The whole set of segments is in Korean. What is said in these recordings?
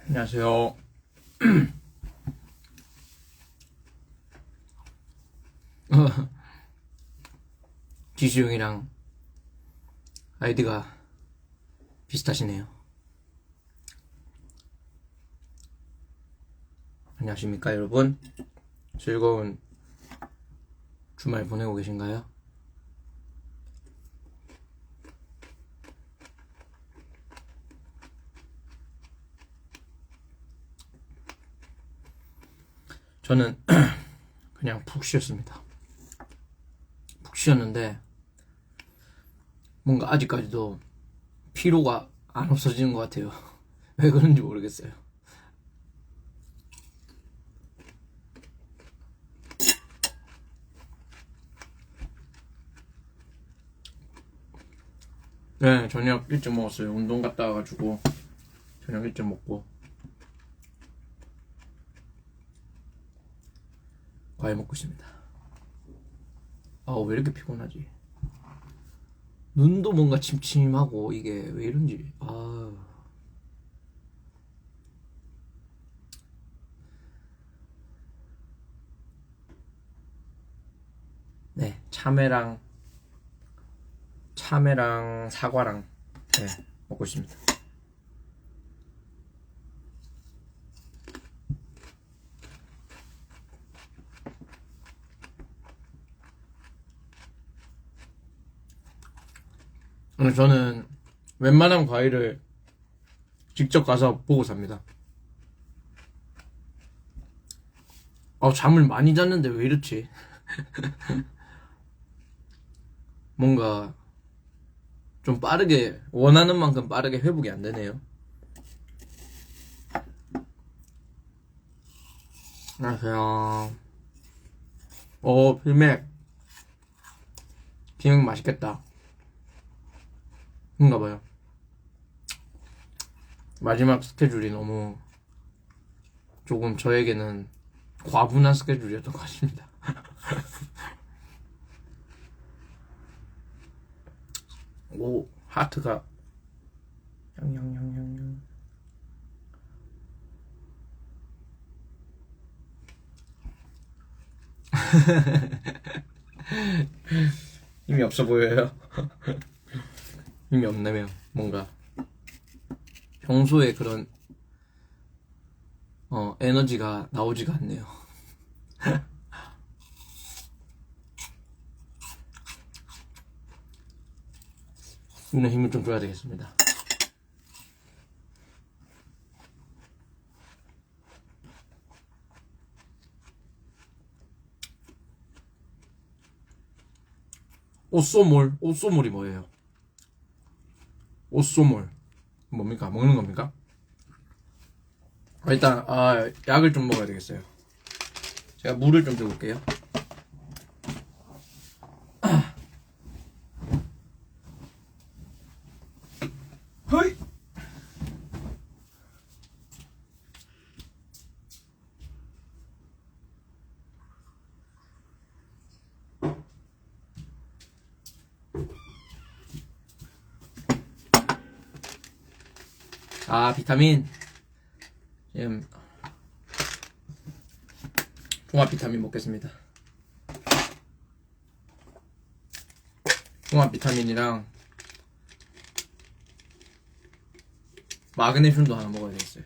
안녕하세요. 지수 형이랑 아이디가 비슷하시네요. 안녕하십니까 여러분. 즐거운 주말 보내고 계신가요? 저는 그냥 푹 쉬었습니다. 푹 쉬었는데 뭔가 아직까지도 피로가 안 없어지는 것 같아요. 왜 그런지 모르겠어요. 네, 저녁 일찍 먹었어요. 운동 갔다 와가지고 저녁 일찍 먹고 과일 먹고 있습니다. 왜 이렇게 피곤하지? 눈도 뭔가 침침하고 이게 왜 이런지. 네, 참외랑 사과랑 네, 먹고 있습니다. 저는 웬만한 과일을 직접 가서 보고 삽니다. 잠을 많이 잤는데 왜 이렇지? 뭔가 좀 빠르게 원하는 만큼 빠르게 회복이 안 되네요. 안녕하세요. 비맥 맛있겠다. 그런가봐요. 마지막 스케줄이 너무 조금 저에게는 과분한 스케줄이었던 것 같습니다. 오, 하트가 양양양양양. 힘이 없어 보여요. 힘이 없네요. 뭔가 평소에 그런 에너지가 나오지가 않네요. 눈에 힘을 좀 줘야 되겠습니다. 옷소몰이 뭐예요? 옷소몰 뭡니까? 먹는 겁니까? 일단 약을 좀 먹어야 되겠어요. 제가 물을 좀 들고 올게요. 허이! 비타민. 지금 종합 비타민 먹겠습니다. 종합 비타민이랑 마그네슘도 하나 먹어야 되겠어요.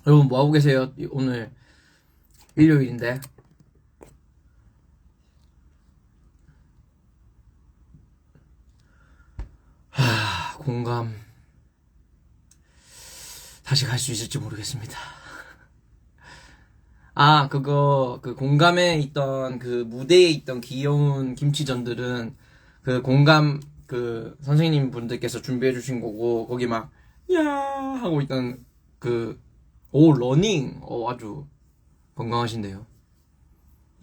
여러분 뭐하고 계세요? 오늘 일요일인데 공감 다시 갈 수 있을지 모르겠습니다. 그 공감에 있던 그 무대에 있던 귀여운 김치전들은 그 공감 그 선생님 분들께서 준비해 주신 거고, 거기 막 야 하고 있던 러닝 아주 건강하신데요.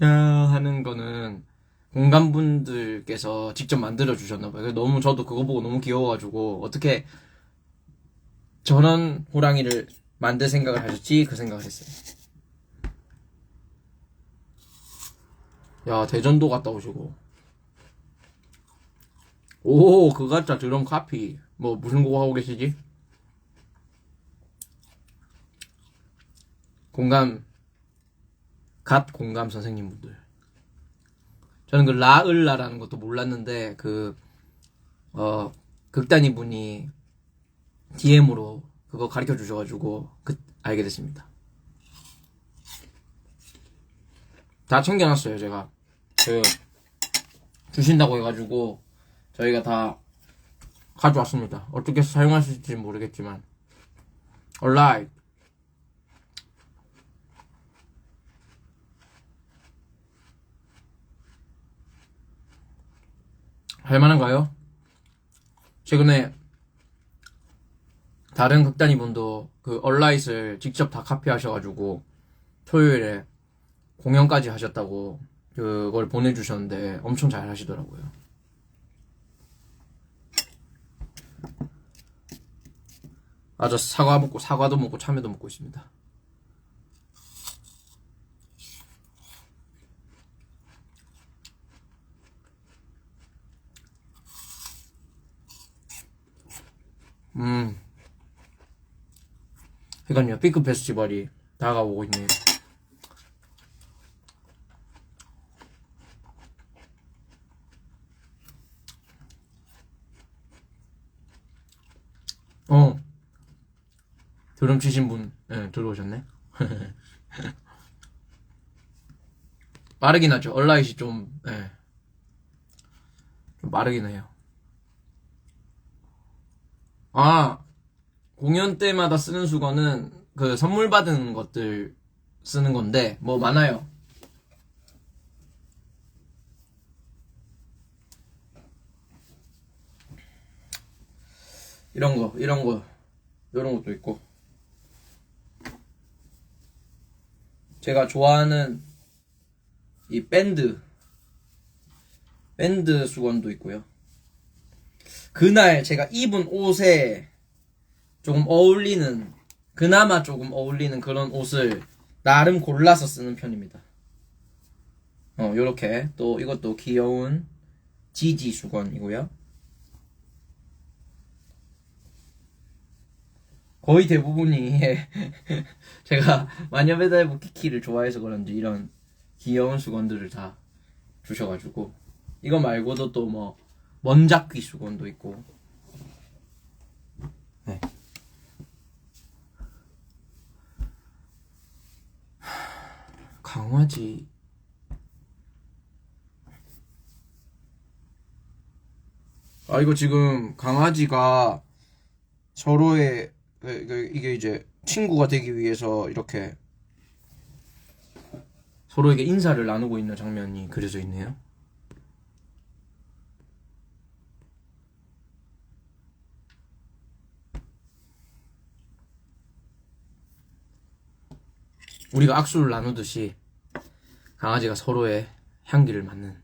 야 하는 거는 공감분들께서 직접 만들어 주셨나봐요. 너무 저도 그거 보고 너무 귀여워가지고 어떻게 저런 호랑이를 만들 생각을 하셨지? 그 생각을 했어요. 야, 대전도 갔다 오시고. 오, 그 가짜 드럼 카피. 뭐, 무슨 곡 하고 계시지? 공감, 갓 공감 선생님분들. 저는 그 라을라라는 것도 몰랐는데, 어, 극단이 분이 DM으로 그거 가르쳐 주셔가지고, 알게 됐습니다. 다 챙겨놨어요, 제가. 주신다고 해가지고, 저희가 다 가져왔습니다. 어떻게 사용하실지 모르겠지만. alright. 할만한가요? 최근에 다른 극단이 분도 그 얼라잇을 직접 다 카피하셔가지고 토요일에 공연까지 하셨다고 그걸 보내주셨는데 엄청 잘 하시더라고요. 아, 저 사과도 먹고 참외도 먹고 있습니다. 그러니까요, 피크 페스티벌이 다가오고 있네요. 드럼 치신 분, 네, 들어오셨네. 빠르긴 하죠. 얼라잇이 좀, 네, 좀 빠르긴 해요. 아, 공연 때마다 쓰는 수건은 그 선물 받은 것들 쓰는 건데, 뭐 많아요. 이런 것도 있고. 제가 좋아하는 이 밴드 수건도 있고요. 그날 제가 입은 옷에 조금 어울리는, 그나마 조금 어울리는 그런 옷을 나름 골라서 쓰는 편입니다. 요렇게. 또 이것도 귀여운 지지 수건이고요. 거의 대부분이 제가 마녀배달부 키키를 좋아해서 그런지 이런 귀여운 수건들을 다 주셔가지고, 이거 말고도 또 뭐 먼작귀 수건도 있고. 네. 강아지 이거 지금 강아지가 서로의 이게 이제 친구가 되기 위해서 이렇게 서로에게 인사를 나누고 있는 장면이 그려져 있네요. 우리가 악수를 나누듯이 강아지가 서로의 향기를 맡는.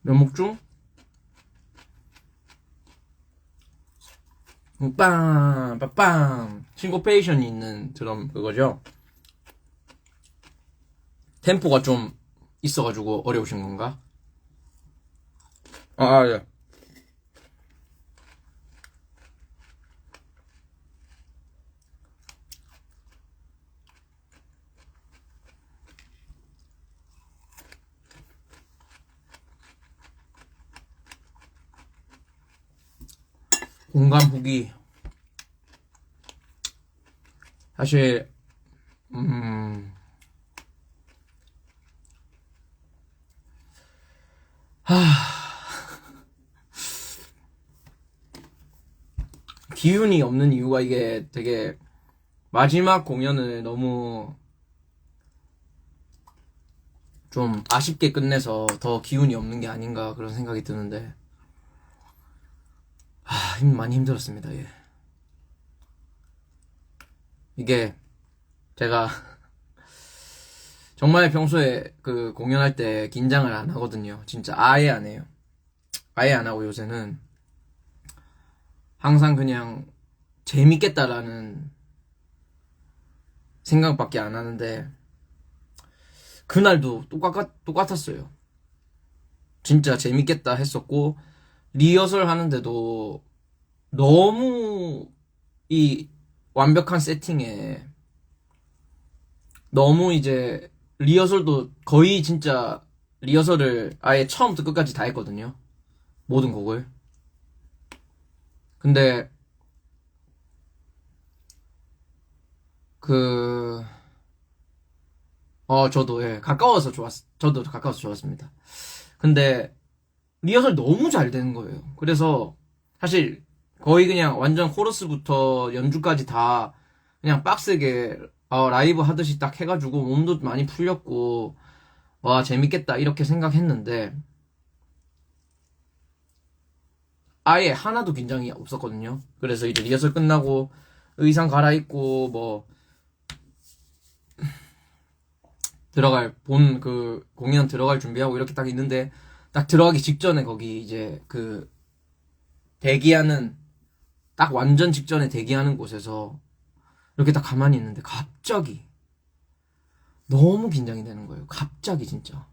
면목중? 빵, 빵, 싱코페이션이 있는 드럼 그거죠? 템포가 좀 있어가지고 어려우신 건가? 예. 공감 후기. 사실, 기운이 없는 이유가 이게 되게 마지막 공연을 너무 좀 아쉽게 끝내서 더 기운이 없는 게 아닌가 그런 생각이 드는데, 많이 힘들었습니다. 예. 이게 제가 정말 평소에 그 공연할 때 긴장을 안 하거든요. 진짜 아예 안 해요. 아예 안 하고 요새는 항상 그냥 재밌겠다라는 생각밖에 안 하는데 그날도 똑같았어요. 진짜 재밌겠다 했었고 리허설 하는데도 너무 이 완벽한 세팅에 너무 이제 리허설도 거의 진짜 리허설을 아예 처음부터 끝까지 다 했거든요. 모든 곡을. 근데 그 저도 예 저도 가까워서 좋았습니다. 근데 리허설 너무 잘 되는 거예요. 그래서 사실 거의 그냥 완전 코러스부터 연주까지 다 그냥 빡세게 라이브 하듯이 딱 해가지고 몸도 많이 풀렸고 와 재밌겠다 이렇게 생각했는데 아예 하나도 긴장이 없었거든요. 그래서 이제 리허설 끝나고 의상 갈아입고 뭐 들어갈 본 그 공연 들어갈 준비하고 이렇게 딱 있는데 딱 들어가기 직전에 거기 이제 그 대기하는 딱 완전 직전에 대기하는 곳에서 이렇게 딱 가만히 있는데 갑자기 너무 긴장이 되는 거예요. 갑자기 진짜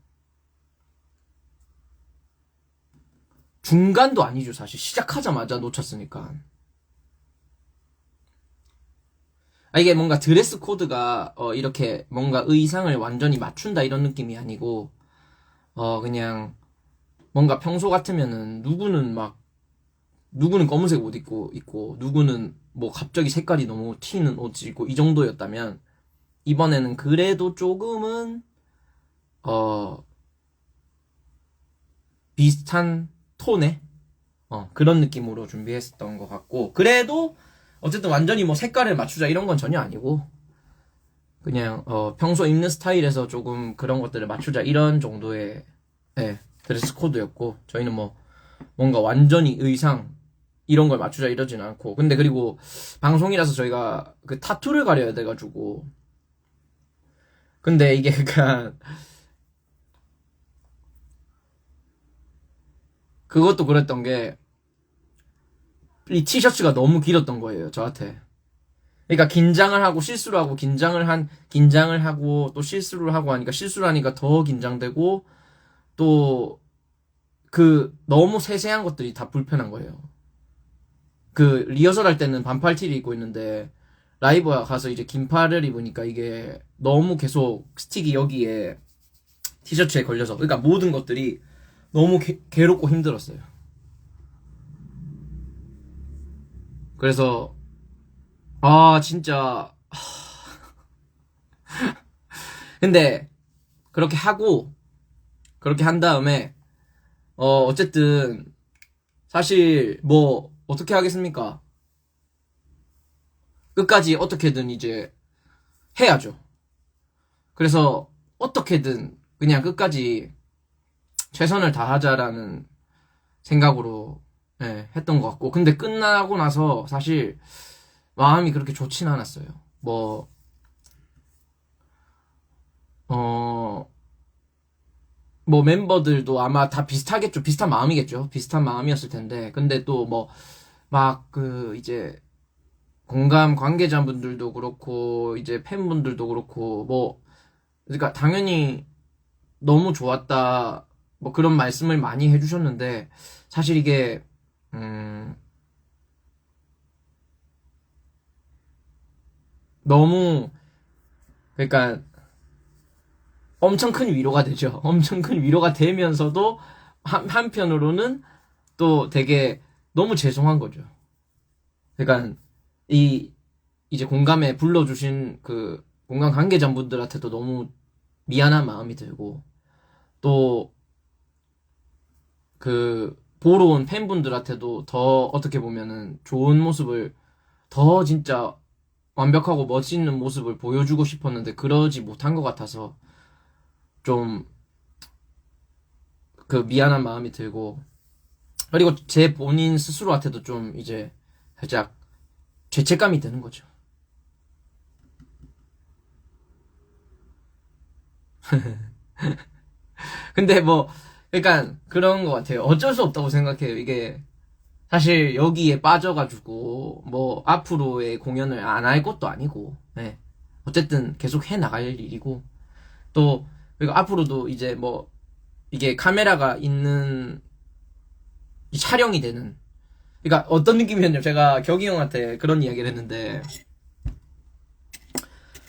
중간도 아니죠. 사실 시작하자마자 놓쳤으니까. 이게 뭔가 드레스 코드가 이렇게 뭔가 의상을 완전히 맞춘다 이런 느낌이 아니고 그냥 뭔가 평소 같으면은 누구는 검은색 옷 입고 있고 누구는 뭐 갑자기 색깔이 너무 튀는 옷 입고 이 정도였다면 이번에는 그래도 조금은 비슷한 톤의 그런 느낌으로 준비했었던 것 같고 그래도 어쨌든 완전히 뭐 색깔을 맞추자 이런 건 전혀 아니고 그냥 평소 입는 스타일에서 조금 그런 것들을 맞추자 이런 정도의 드레스 코드였고 저희는 뭐 뭔가 완전히 의상 이런 걸 맞추자 이러진 않고 근데 그리고 방송이라서 저희가 그 타투를 가려야 돼가지고 근데 이게 약간 그것도 그랬던 게 이 티셔츠가 너무 길었던 거예요 저한테. 그러니까 긴장을 하고 실수를 하고 긴장을 하고 또 실수를 하고 하니까 실수를 하니까 더 긴장되고 또 그 너무 세세한 것들이 다 불편한 거예요. 그 리허설 할 때는 반팔 티를 입고 있는데 라이브 가서 이제 긴팔을 입으니까 이게 너무 계속 스틱이 여기에 티셔츠에 걸려서 그러니까 모든 것들이 너무 괴롭고 힘들었어요. 그래서 진짜 근데 그렇게 한 다음에 어쨌든 사실 뭐 어떻게 하겠습니까? 끝까지 어떻게든 이제 해야죠. 그래서 어떻게든 그냥 끝까지 최선을 다하자라는 생각으로 했던 것 같고 근데 끝나고 나서 사실 마음이 그렇게 좋진 않았어요. 뭐 뭐 멤버들도 아마 다 비슷하겠죠. 비슷한 마음이겠죠. 비슷한 마음이었을 텐데 근데 또 뭐 막 그 이제 공감 관계자분들도 그렇고 이제 팬분들도 그렇고 뭐 그러니까 당연히 너무 좋았다 뭐 그런 말씀을 많이 해주셨는데 사실 이게 너무 그러니까 엄청 큰 위로가 되죠. 엄청 큰 위로가 되면서도 한편으로는 또 되게 너무 죄송한 거죠. 그러니까 이제 공감에 불러주신 그 공감 관계자분들한테도 너무 미안한 마음이 들고 또 그 보러 온 팬분들한테도 더 어떻게 보면은 좋은 모습을 더 진짜 완벽하고 멋있는 모습을 보여주고 싶었는데 그러지 못한 것 같아서 좀 그 미안한 마음이 들고 그리고 제 본인 스스로한테도 좀 이제 살짝 죄책감이 드는 거죠. 근데 뭐 그러니까 그런 것 같아요. 어쩔 수 없다고 생각해요. 이게 사실 여기에 빠져가지고 뭐 앞으로의 공연을 안 할 것도 아니고 어쨌든 계속 해 나갈 일이고, 또 그리고 앞으로도 이제 뭐 이게 카메라가 있는 이 촬영이 되는, 그러니까 어떤 느낌이었냐면 제가 격이 형한테 그런 이야기를 했는데,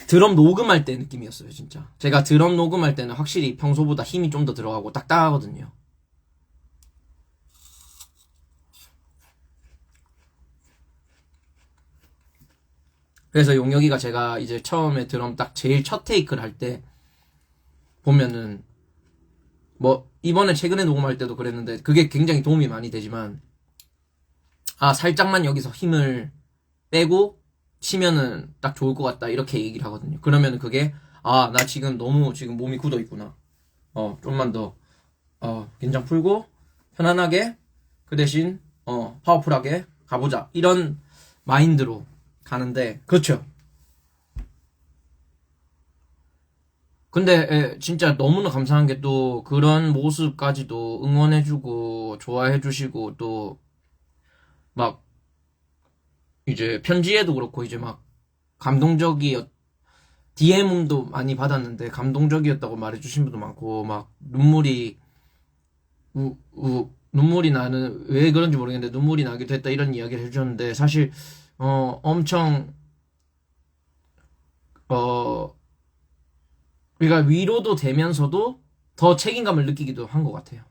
드럼 녹음할 때 느낌이었어요. 진짜 제가 드럼 녹음할 때는 확실히 평소보다 힘이 좀 더 들어가고 딱딱하거든요. 그래서 용혁이가 제가 이제 처음에 드럼 딱 제일 첫 테이크를 할 때 보면은, 뭐 이번에 최근에 녹음할 때도 그랬는데 그게 굉장히 도움이 많이 되지만, 아 살짝만 여기서 힘을 빼고 치면은 딱 좋을 것 같다 이렇게 얘기를 하거든요. 그러면은 그게, 아 나 지금 너무 지금 몸이 굳어 있구나, 좀만 더 긴장 풀고 편안하게, 그 대신 파워풀하게 가보자, 이런 마인드로 가는데, 그렇죠. 근데 진짜 너무나 감사한 게, 또 그런 모습까지도 응원해주고 좋아해주시고, 또 막 이제 편지에도 그렇고 이제 막 감동적이었 DM도 많이 받았는데 감동적이었다고 말해주신 분도 많고, 막 눈물이 나는, 왜 그런지 모르겠는데 눈물이 나기도 했다 이런 이야기를 해주셨는데, 사실 엄청 어 그러니까 위로도 되면서도 더 책임감을 느끼기도 한 것 같아요.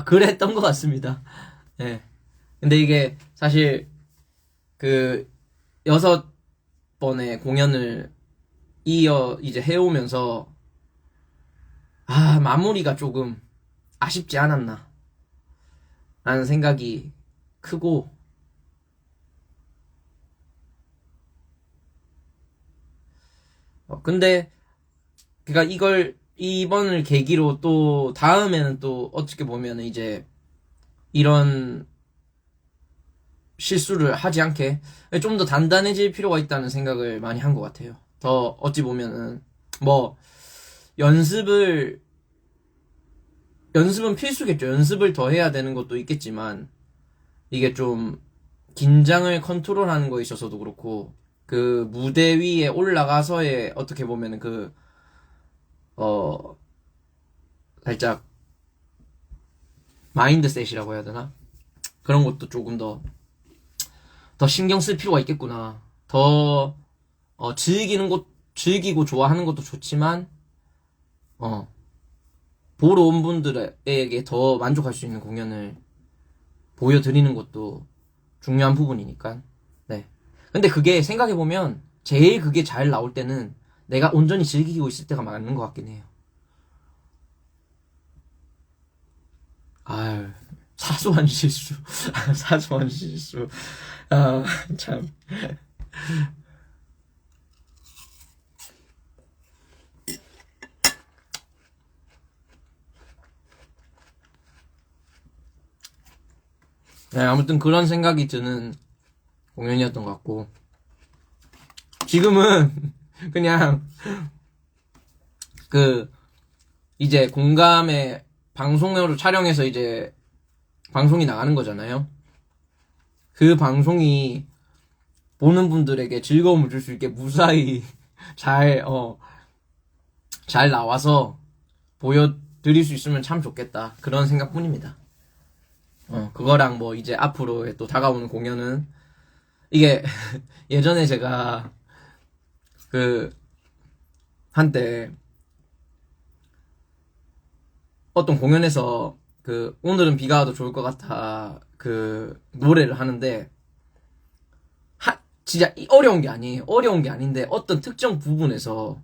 그랬던 것 같습니다. 예. 근데 이게 사실 그 6번의 공연을 이어 이제 해오면서, 마무리가 조금 아쉽지 않았나 라는 생각이 크고, 근데 그니까 이걸 이번을 계기로 또 다음에는 또 어떻게 보면 이제 이런 실수를 하지 않게 좀 더 단단해질 필요가 있다는 생각을 많이 한 것 같아요. 더 어찌 보면은 뭐 연습을 연습은 필수겠죠. 연습을 더 해야 되는 것도 있겠지만, 이게 좀 긴장을 컨트롤하는 거에 있어서도 그렇고, 그 무대 위에 올라가서의 어떻게 보면은 어 살짝 마인드셋이라고 해야 되나, 그런 것도 조금 더 신경 쓸 필요가 있겠구나. 더 즐기고 좋아하는 것도 좋지만, 어 보러 온 분들에게 더 만족할 수 있는 공연을 보여드리는 것도 중요한 부분이니까. 네. 근데 그게 생각해보면 제일 그게 잘 나올 때는 내가 온전히 즐기고 있을 때가 맞는 것 같긴 해요. 아유, 사소한 실수. 사소한 실수. 아, 참. 네, 아무튼 그런 생각이 드는 공연이었던 것 같고, 지금은 그냥 그 이제 공감의 방송으로 촬영해서 이제 방송이 나가는 거잖아요. 그 방송이 보는 분들에게 즐거움을 줄 수 있게 무사히 잘, 잘 나와서 보여드릴 수 있으면 참 좋겠다, 그런 생각뿐입니다. 그거랑 뭐 이제 앞으로의 또 다가오는 공연은, 이게 예전에 제가 그 한때 어떤 공연에서 그 오늘은 비가 와도 좋을 것 같아 그 노래를 하는데, 진짜 어려운 게 아니에요. 어려운 게 아닌데 어떤 특정 부분에서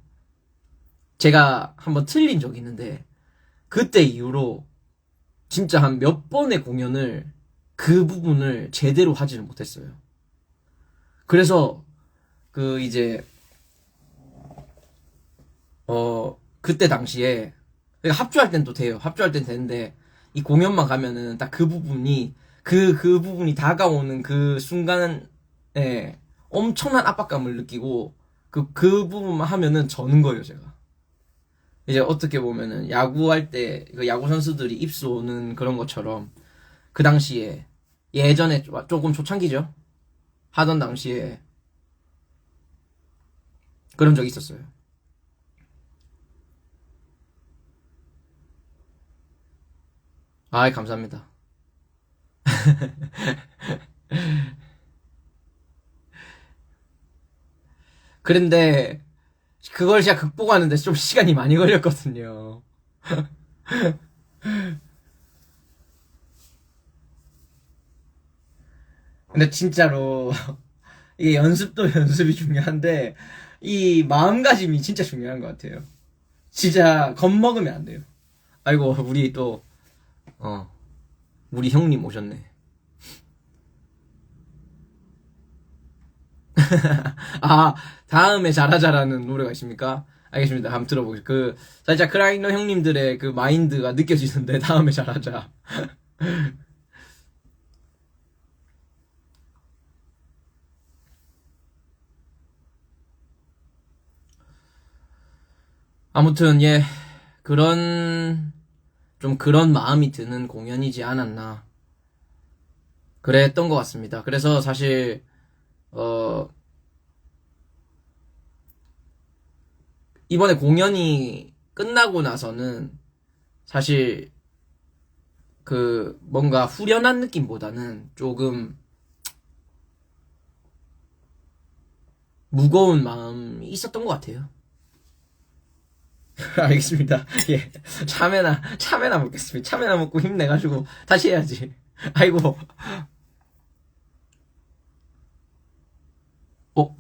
제가 한번 틀린 적이 있는데, 그때 이후로 진짜 한 몇 번의 공연을 그 부분을 제대로 하지를 못했어요. 그래서 그 이제 그때 당시에 합주할 땐 또 돼요. 합주할 땐 되는데 이 공연만 가면은 딱 그 부분이, 그 부분이 다가오는 그 순간에 엄청난 압박감을 느끼고 그 부분만 하면은 저는 거예요, 제가. 이제 어떻게 보면은 야구할 때 그 야구 선수들이 입수 오는 그런 것처럼 그 당시에 예전에 조금 초창기죠. 하던 당시에 그런 적이 있었어요. 아이, 감사합니다. 그런데 그걸 제가 극복하는데 좀 시간이 많이 걸렸거든요. 근데 진짜로 이게 연습도 연습이 중요한데 이 마음가짐이 진짜 중요한 것 같아요. 진짜 겁먹으면 안 돼요. 아이고, 우리 또 어, 우리 형님 오셨네. 아, 다음에 잘하자라는 노래가 있습니까? 알겠습니다. 한번 들어보겠습니다. 그 살짝 크라이너 형님들의 그 마인드가 느껴지는데 다음에 잘하자. 아무튼 예, 그런 좀 그런 마음이 드는 공연이지 않았나. 그랬던 것 같습니다. 그래서 사실 어 이번에 공연이 끝나고 나서는 사실 그 뭔가 후련한 느낌보다는 조금 무거운 마음이 있었던 것 같아요. 알겠습니다. 예. 참외나 먹겠습니다. 참외나 먹고 힘내가지고 다시 해야지. 아이고, 어,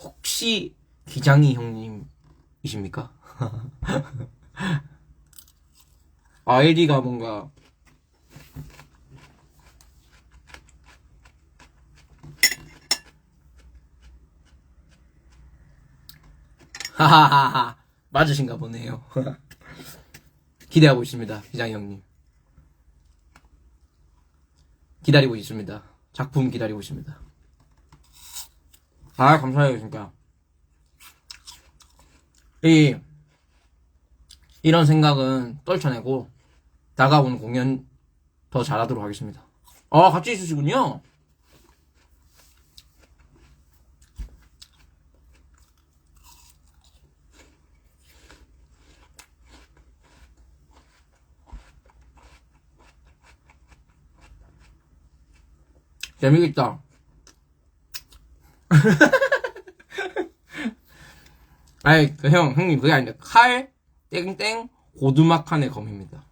혹시 기장이 형님이십니까? 아이디가 뭔가, 하하하하, 맞으신가 보네요. 기대하고 있습니다. 기장이 형님. 기다리고 있습니다. 작품 기다리고 있습니다. 아, 감사해요, 진짜. 이, 이런 생각은 떨쳐내고, 다가오는 공연 더 잘하도록 하겠습니다. 아, 같이 있으시군요. 재미있다. 아이, 그 형님, 그게 아닌데, 땡땡, 고두막한의 검입니다.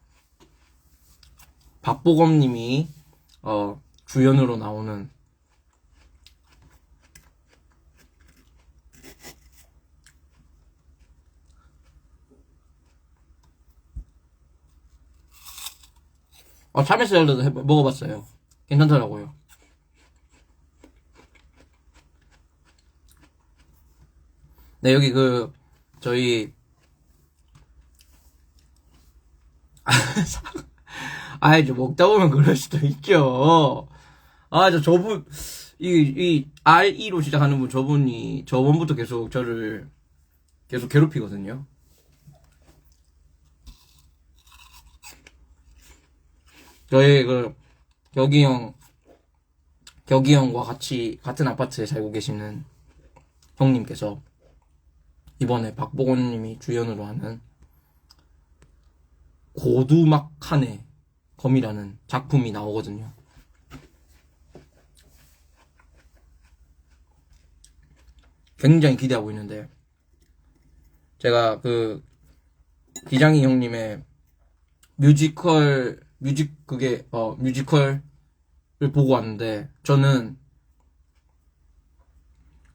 박보검님이, 주연으로 나오는, 참외 샐러드 먹어봤어요. 괜찮더라고요. 네, 여기 저희, 이제 먹다 보면 그럴 수도 있죠. 저분, RE로 시작하는 분, 저분이, 저번부터 계속 저를, 계속 괴롭히거든요. 저희 격이 형, 격이 형과 같은 아파트에 살고 계시는 형님께서, 이번에 박보건님이 주연으로 하는 고두막한의 검이라는 작품이 나오거든요. 굉장히 기대하고 있는데 제가 기장이 형님의 뮤지컬을 보고 왔는데 저는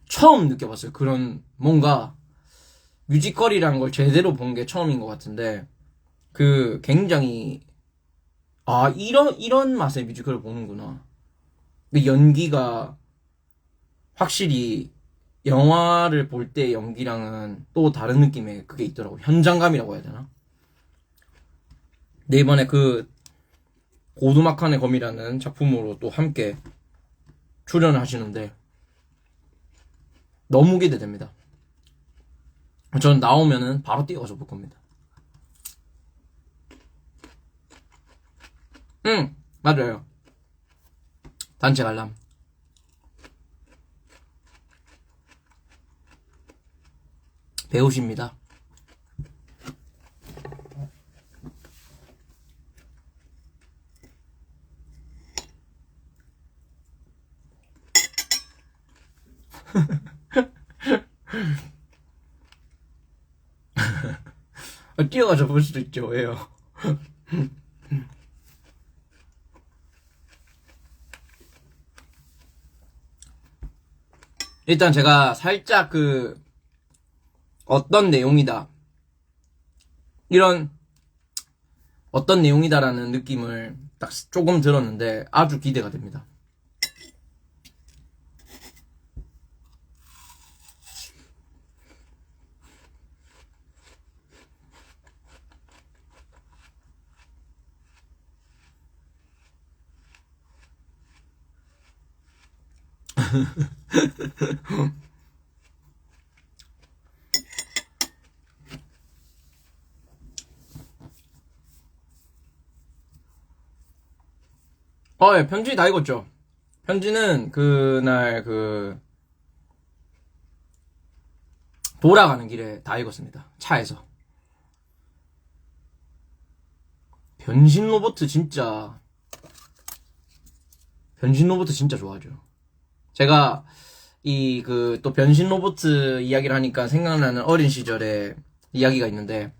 처음 느껴봤어요. 그런 뭔가 뮤지컬이라는 걸 제대로 본 게 처음인 것 같은데 굉장히 이런 맛의 뮤지컬을 보는구나. 근데 연기가 확실히 영화를 볼 때 연기랑은 또 다른 느낌의 그게 있더라고. 현장감이라고 해야 되나? 네, 이번에 고두막한의 검이라는 작품으로 또 함께 출연을 하시는데 너무 기대됩니다. 전 나오면은 바로 뛰어가서 볼 겁니다. 응, 맞아요. 단체 관람. 배우십니다. 뛰어가서 볼 수도 있죠. 왜요? 일단 제가 살짝 어떤 내용이다. 이런, 어떤 내용이다라는 느낌을 딱 조금 들었는데 아주 기대가 됩니다. 예, 편지 다 읽었죠. 편지는 그날 돌아가는 길에 다 읽었습니다. 차에서. 변신 로봇 진짜 좋아하죠. 제가 또 변신 로봇 이야기를 하니까 생각나는 어린 시절의 이야기가 있는데,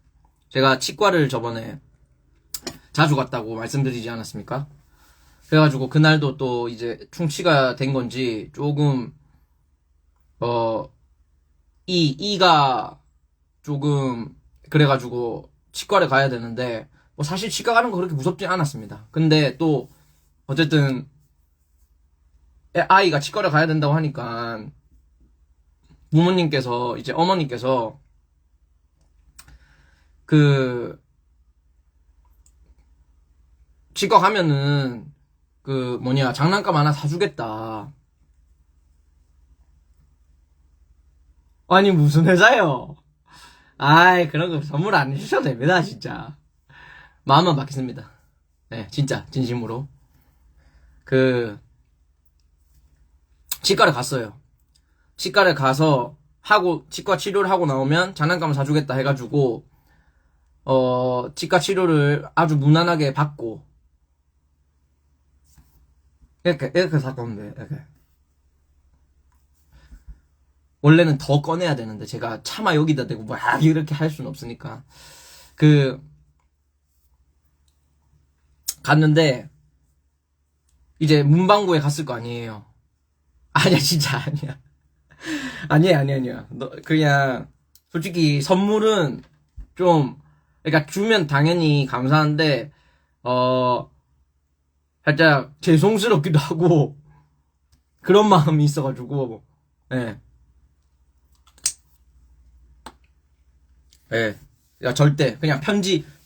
제가 치과를 저번에 자주 갔다고 말씀드리지 않았습니까? 그래가지고 그날도 또 이제 충치가 된 건지 조금 이가 조금 그래가지고 치과를 가야 되는데, 뭐 사실 치과 가는 거 그렇게 무섭지 않았습니다. 근데 또 어쨌든 아이가 치과를 가야 된다고 하니까 부모님께서 이제 어머니께서 치과 가면은 장난감 하나 사주겠다. 아니 무슨 회사요? 아이 그런 거 선물 안 해주셔도 됩니다 진짜. 마음만 받겠습니다. 네 진짜 진심으로. 치과를 갔어요. 치과를 가서 치과 치료를 하고 나오면 장난감을 사주겠다 해가지고 치과 치료를 아주 무난하게 받고 이렇게 샀건데 이렇게. 원래는 더 꺼내야 되는데 제가 차마 여기다 대고 막 이렇게 할 수는 없으니까 갔는데 이제 문방구에 갔을 거 아니에요. 아니야 진짜 아니야. 아니야. 너 그냥 솔직히 선물은 좀, 그러니까 주면 당연히 감사한데 살짝 죄송스럽기도 하고 그런 마음이 있어가지고. 예. 예. 야 절대 그냥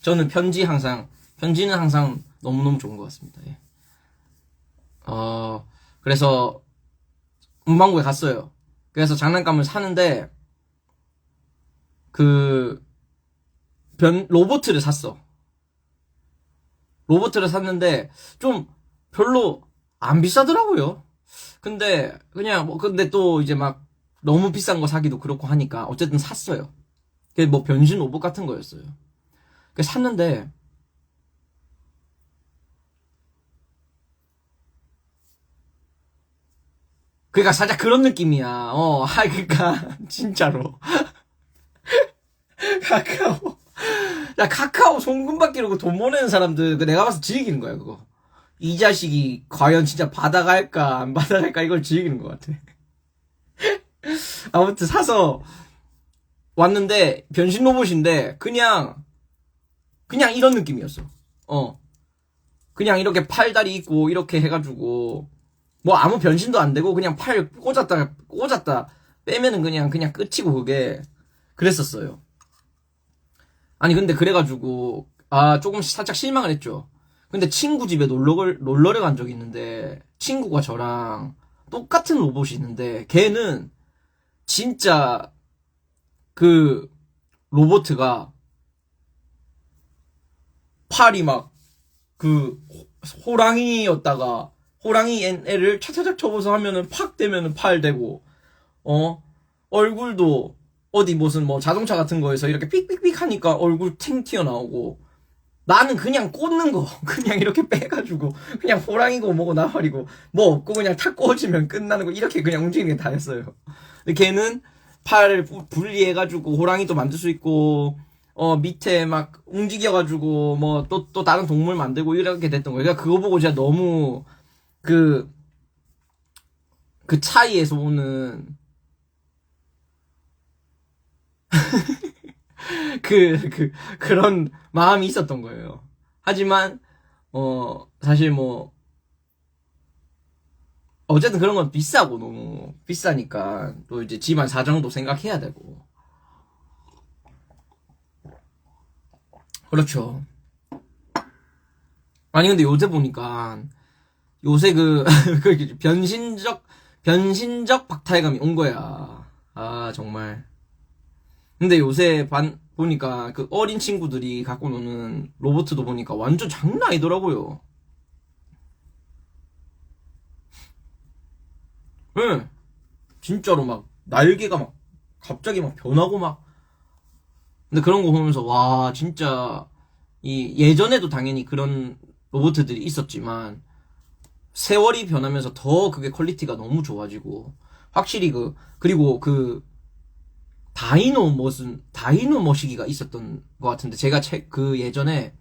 저는 편지는 항상 너무너무 좋은 것 같습니다. 예. 그래서 문방구에 갔어요. 그래서 장난감을 사는데 로보트를 샀어. 로보트를 샀는데 좀 별로 안 비싸더라고요. 근데 근데 또 이제 막 너무 비싼 거 사기도 그렇고 하니까 어쨌든 샀어요. 그게 뭐 변신 로봇 같은 거였어요. 그래서 샀는데 그러니까 살짝 그런 느낌이야. 그러니까 진짜로 카카오. 야, 카카오 송금 받기로 돈 보내는 사람들, 내가 봐서 즐기는 거야, 그거. 이 자식이 과연 진짜 받아갈까, 안 받아갈까, 이걸 즐기는 것 같아. 아무튼 사서 왔는데, 변신 로봇인데, 그냥 이런 느낌이었어. 그냥 이렇게 팔다리 있고, 이렇게 해가지고, 뭐 아무 변신도 안 되고, 그냥 팔 꽂았다, 빼면은 그냥 끝이고, 그게. 그랬었어요. 아니 근데 그래가지고 조금 살짝 실망을 했죠. 근데 친구 집에 놀러를 간 적이 있는데 친구가 저랑 똑같은 로봇이 있는데 걔는 진짜 로보트가 팔이 막 호랑이였다가 호랑이 애를 차차작 쳐서 하면은 팍 되면은 팔 되고 얼굴도 어디 무슨 뭐 자동차 같은 거에서 이렇게 삑삑삑 하니까 얼굴 팅 튀어나오고 나는 그냥 꽂는 거 그냥 이렇게 빼가지고 그냥 호랑이고 뭐고 나발이고 뭐 없고 그냥 탁 꽂으면 끝나는 거 이렇게 그냥 움직이는 게 다였어요. 근데 걔는 팔을 분리해가지고 호랑이도 만들 수 있고 밑에 막 움직여가지고 뭐 또 다른 동물 만들고 이렇게 됐던 거예요. 그러니까 그거 보고 제가 너무 그 차이에서 오는 그런 마음이 있었던 거예요. 하지만, 사실 뭐, 어쨌든 그런 건 비싸고 너무 비싸니까 또 이제 집안 사정도 생각해야 되고. 그렇죠. 아니, 근데 요새 보니까, 요새 그 변신적 박탈감이 온 거야. 아, 정말. 근데 요새 보니까 그 어린 친구들이 갖고 노는 로봇도 보니까 완전 장난 아니더라고요. 응. 진짜로 막 날개가 막 갑자기 막 변하고 막. 근데 그런 거 보면서 와, 진짜 이 예전에도 당연히 그런 로봇들이 있었지만 세월이 변하면서 더 그게 퀄리티가 너무 좋아지고 확실히 그리고 다이노 머시기가 있었던 것 같은데 제가 예전에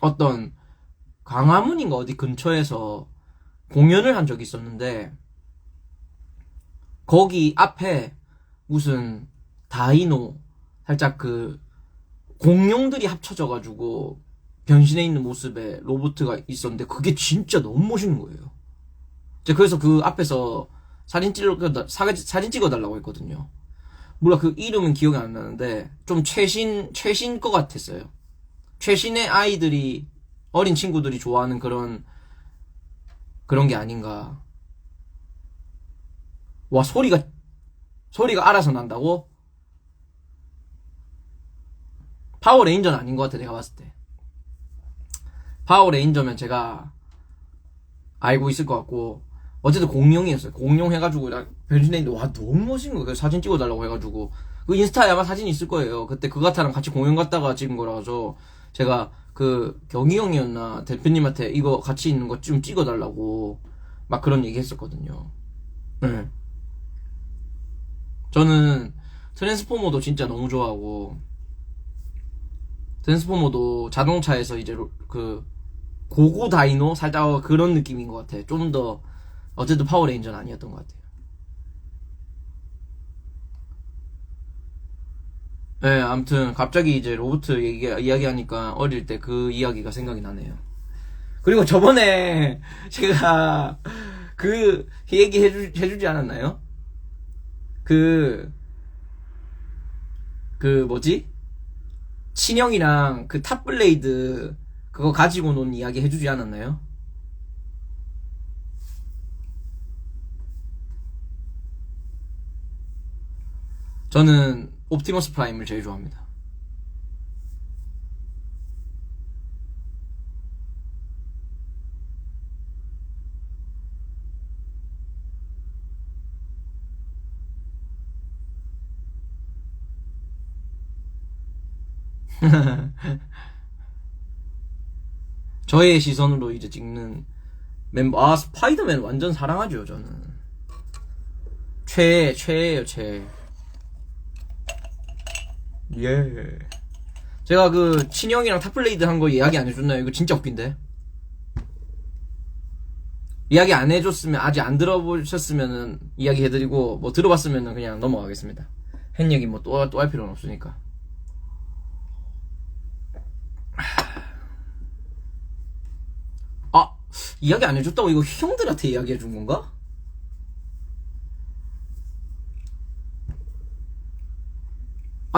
어떤 광화문인가 어디 근처에서 공연을 한 적이 있었는데 거기 앞에 무슨 다이노 살짝 공룡들이 합쳐져가지고 변신해 있는 모습의 로봇가 있었는데 그게 진짜 너무 멋있는 거예요. 제가 그래서 그 앞에서 사진 찍어달라고 했거든요. 몰라, 그 이름은 기억이 안 나는데, 좀 최신 거 같았어요. 최신의 어린 친구들이 좋아하는 그런 게 아닌가. 와, 소리가 알아서 난다고? 파워레인저는 아닌 것 같아, 내가 봤을 때. 파워레인저면 제가 알고 있을 것 같고, 어쨌든 공룡이었어요. 공룡 해가지고 변신했는데 와 너무 멋있는 거예요. 사진 찍어달라고 해가지고 그 인스타에 아마 사진 있을 거예요. 그때 그가타랑 같이 공연 갔다가 찍은 거라서 제가 경희 형이었나 대표님한테 이거 같이 있는 거 좀 찍어달라고 막 그런 얘기 했었거든요. 네. 저는 트랜스포머도 진짜 너무 좋아하고 트랜스포머도 자동차에서 이제 고고 다이노 살짝 그런 느낌인 것 같아. 좀 더 어쨌든 파워레인저는 아니었던 것 같아요. 네, 아무튼 갑자기 이제 로봇 이야기하니까 어릴 때 그 이야기가 생각이 나네요. 그리고 저번에 제가 그 얘기 해주지 않았나요? 뭐지? 친형이랑 그 탑블레이드 그거 가지고 논 이야기 해주지 않았나요? 저는 옵티머스 프라임을 제일 좋아합니다. 저의 시선으로 이제 찍는 멤버. 스파이더맨 완전 사랑하죠, 저는. 최애예요, 최애. 예. 제가 친형이랑 탑블레이드 한 거 이야기 안 해줬나요? 이거 진짜 웃긴데. 이야기 안 해줬으면, 아직 안 들어보셨으면은 이야기 해드리고, 뭐 들어봤으면은 그냥 넘어가겠습니다. 한 얘기 뭐 또 할 필요는 없으니까. 이야기 안 해줬다고 이거 형들한테 이야기 해준 건가?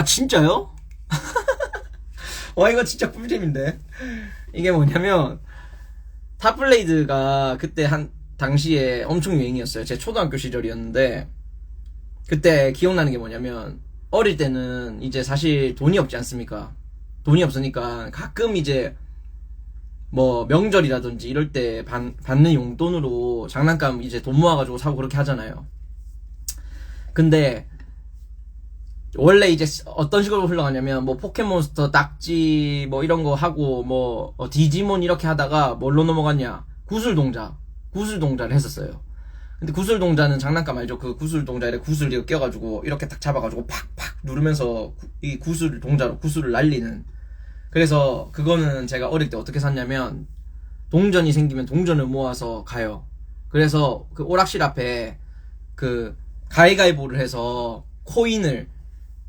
진짜요? 와, 이거 진짜 꿀잼인데. 이게 뭐냐면, 탑블레이드가 그때 당시에 엄청 유행이었어요. 제 초등학교 시절이었는데, 그때 기억나는 게 뭐냐면, 어릴 때는 이제 사실 돈이 없지 않습니까? 돈이 없으니까 가끔 이제 뭐 명절이라든지 이럴 때 받는 용돈으로 장난감 이제 돈 모아가지고 사고 그렇게 하잖아요. 근데 원래 이제 어떤 식으로 흘러가냐면 뭐 포켓몬스터 딱지 뭐 이런 거 하고 뭐 디지몬 이렇게 하다가 뭘로 넘어갔냐, 구슬동자를 했었어요. 근데 구슬동자는 장난감 알죠? 그 구슬동자에 구슬 이렇게 껴가지고 이렇게 딱 잡아가지고 팍팍 누르면서 이 구슬동자로 구슬을 날리는. 그래서 그거는 제가 어릴 때 어떻게 샀냐면 동전이 생기면 동전을 모아서 가요. 그래서 그 오락실 앞에 그 가위가위보를 해서 코인을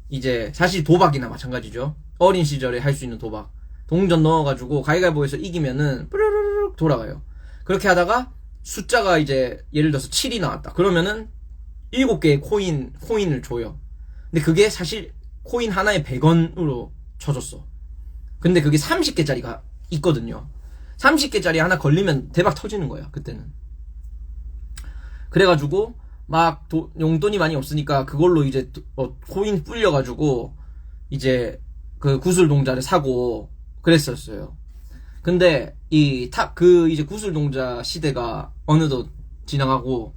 이제 사실 도박이나 마찬가지죠. 어린 시절에 할 수 있는 도박. 동전 넣어가지고 가위가위보에서 이기면은 뿌르르륵 돌아가요. 그렇게 하다가 숫자가 이제 예를 들어서 7이 나왔다. 그러면은 7개의 코인을 줘요. 근데 그게 사실 코인 하나에 100원으로 쳐줬어. 근데 그게 30개짜리가 있거든요. 30개짜리 하나 걸리면 대박 터지는 거야, 그때는. 그래가지고 막 용돈이 많이 없으니까 그걸로 이제 코인 불려가지고 이제 그 구슬동자를 사고 그랬었어요. 근데 이제 구슬동자 시대가 어느덧 지나가고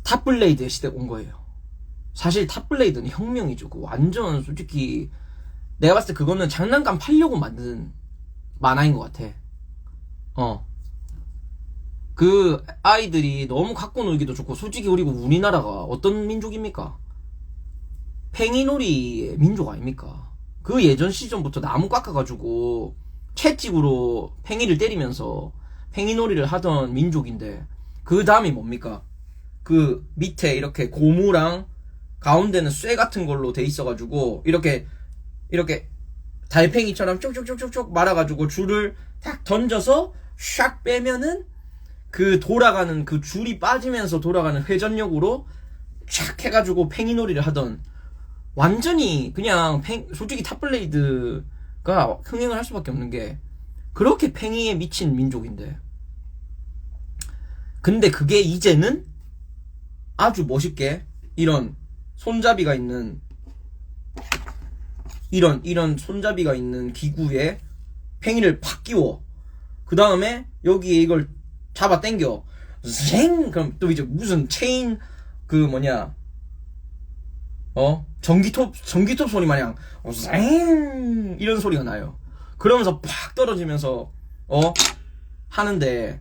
탑블레이드의 시대가 온 거예요. 사실 탑블레이드는 혁명이죠. 그 완전 솔직히 내가 봤을 때 그거는 장난감 팔려고 만든 만화인 것 같아. 그 아이들이 너무 갖고 놀기도 좋고, 솔직히 그리고 우리나라가 어떤 민족입니까? 팽이놀이의 민족 아닙니까? 그 예전 시절부터 나무 깎아가지고 채찍으로 팽이를 때리면서 팽이놀이를 하던 민족인데, 그 다음이 뭡니까? 그 밑에 이렇게 고무랑 가운데는 쇠 같은 걸로 돼 있어가지고 이렇게 달팽이처럼 쭉쭉쭉쭉 말아가지고 줄을 탁 던져서 샥 빼면은 그 돌아가는 그 줄이 빠지면서 돌아가는 회전력으로 촥 해가지고 팽이놀이를 하던, 완전히 그냥 솔직히 탑블레이드가 흥행을 할 수밖에 없는 게 그렇게 팽이에 미친 민족인데, 근데 그게 이제는 아주 멋있게 이런 손잡이가 있는 이런 손잡이가 있는 기구에 팽이를 팍 끼워. 그 다음에 여기에 이걸 잡아 당겨. 쉥! 그럼 또 이제 무슨 체인 전기톱 소리 마냥 쉥! 이런 소리가 나요. 그러면서 팍 떨어지면서 하는데,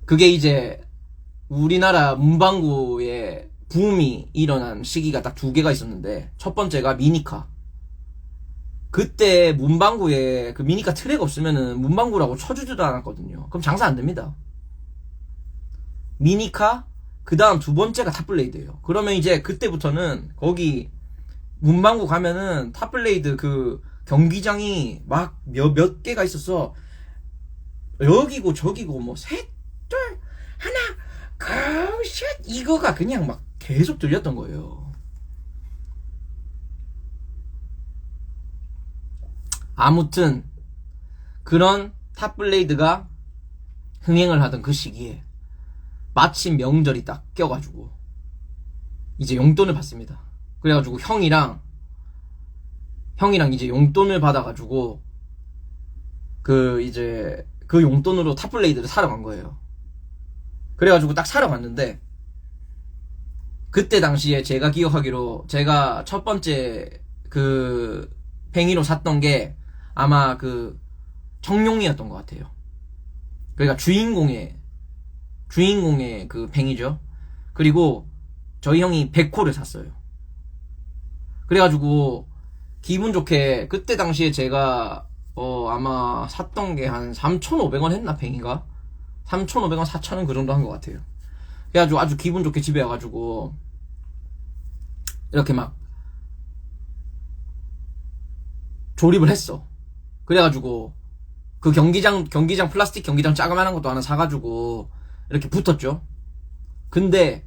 그게 이제 우리나라 문방구에 붐이 일어난 시기가 딱 2개가 있었는데, 첫 번째가 미니카. 그때 문방구에 그 미니카 트랙 없으면은 문방구라고 쳐주지도 않았거든요. 그럼 장사 안 됩니다. 미니카, 그 다음 2번째가 탑블레이드예요. 그러면 이제 그때부터는 거기 문방구 가면은 탑블레이드 그 경기장이 막 몇 개가 있었어. 여기고 저기고 뭐 셋, 둘, 하나, 셋, 이거가 그냥 막 계속 들렸던 거예요. 아무튼 그런 탑블레이드가 흥행을 하던 그 시기에 마침 명절이 딱 껴가지고 이제 용돈을 받습니다. 그래가지고 형이랑 이제 용돈을 받아가지고 그 용돈으로 탑블레이드를 사러 간 거예요. 그래가지고 딱 사러 갔는데, 그때 당시에 제가 기억하기로 제가 첫 번째 그 팽이로 샀던 게 아마 그 청룡이었던 것 같아요. 그러니까 주인공의 그 팽이죠. 그리고 저희 형이 100호를 샀어요. 그래가지고 기분 좋게 그때 당시에 제가 아마 샀던 게 한 3,500원 했나, 팽이가? 3,500원, 4,000원 그 정도 한 것 같아요. 그래가지고 아주 기분 좋게 집에 와가지고 이렇게 막 조립을 했어. 그래가지고 그 경기장 플라스틱 경기장 자그만한 것도 하나 사가지고 이렇게 붙었죠. 근데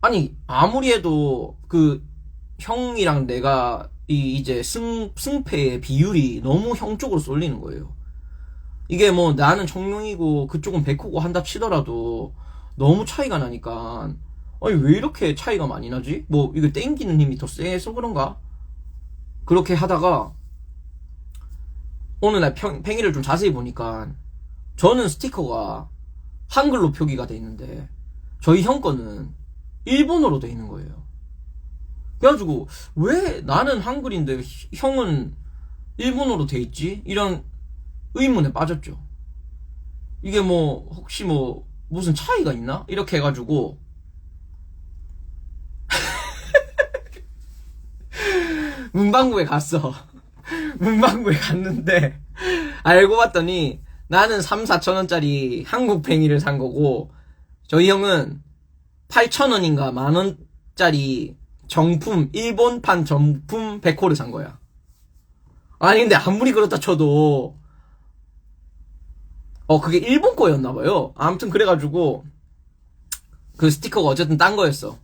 아니 아무리 해도 그 형이랑 내가 이제 승패의 비율이 너무 형 쪽으로 쏠리는 거예요. 이게 뭐 나는 청룡이고 그쪽은 백호고 한다 치더라도 너무 차이가 나니까, 아니 왜 이렇게 차이가 많이 나지? 뭐 이거 땡기는 힘이 더 세서 그런가? 그렇게 하다가 어느 날 팽이를 좀 자세히 보니까 저는 스티커가 한글로 표기가 돼 있는데 저희 형 거는 일본어로 돼 있는 거예요. 그래가지고 왜 나는 한글인데 형은 일본어로 돼 있지? 이런 의문에 빠졌죠. 이게 뭐 혹시 뭐 무슨 차이가 있나? 이렇게 해가지고 문방구에 갔어. 문방구에 갔는데 알고 봤더니 나는 3, 4천원짜리 한국 팽이를 산 거고 저희 형은 8천원인가 만원짜리 정품 일본판 정품 백호를 산 거야. 아니 근데 아무리 그렇다 쳐도 그게 일본 거였나 봐요. 아무튼 그래가지고 그 스티커가 어쨌든 딴 거였어.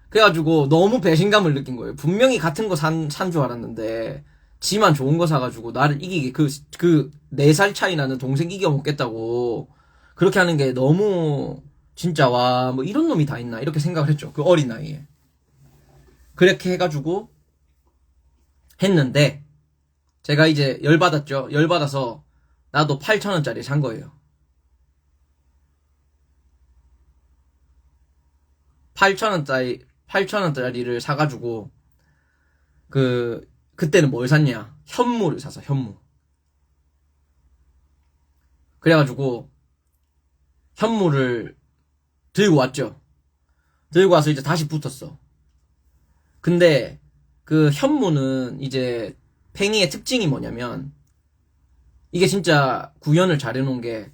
그래가지고 너무 배신감을 느낀 거예요. 분명히 같은 거 산 줄 알았는데 지만 좋은 거 사가지고 나를 이기게 그 4살 차이 나는 동생 이겨먹겠다고 그렇게 하는 게 너무 진짜 와 뭐 이런 놈이 다 있나 이렇게 생각을 했죠. 그 어린 나이에. 그렇게 해가지고 했는데 제가 이제 열받았죠. 열받아서 나도 8천원짜리 산 거예요. 8천원짜리를 사가지고 그때는 뭘 샀냐? 현무를 샀어. 현무. 그래가지고 현무를 들고 왔죠. 들고 와서 이제 다시 붙었어. 근데 그 현무는 이제 팽이의 특징이 뭐냐면 이게 진짜 구현을 잘 해놓은 게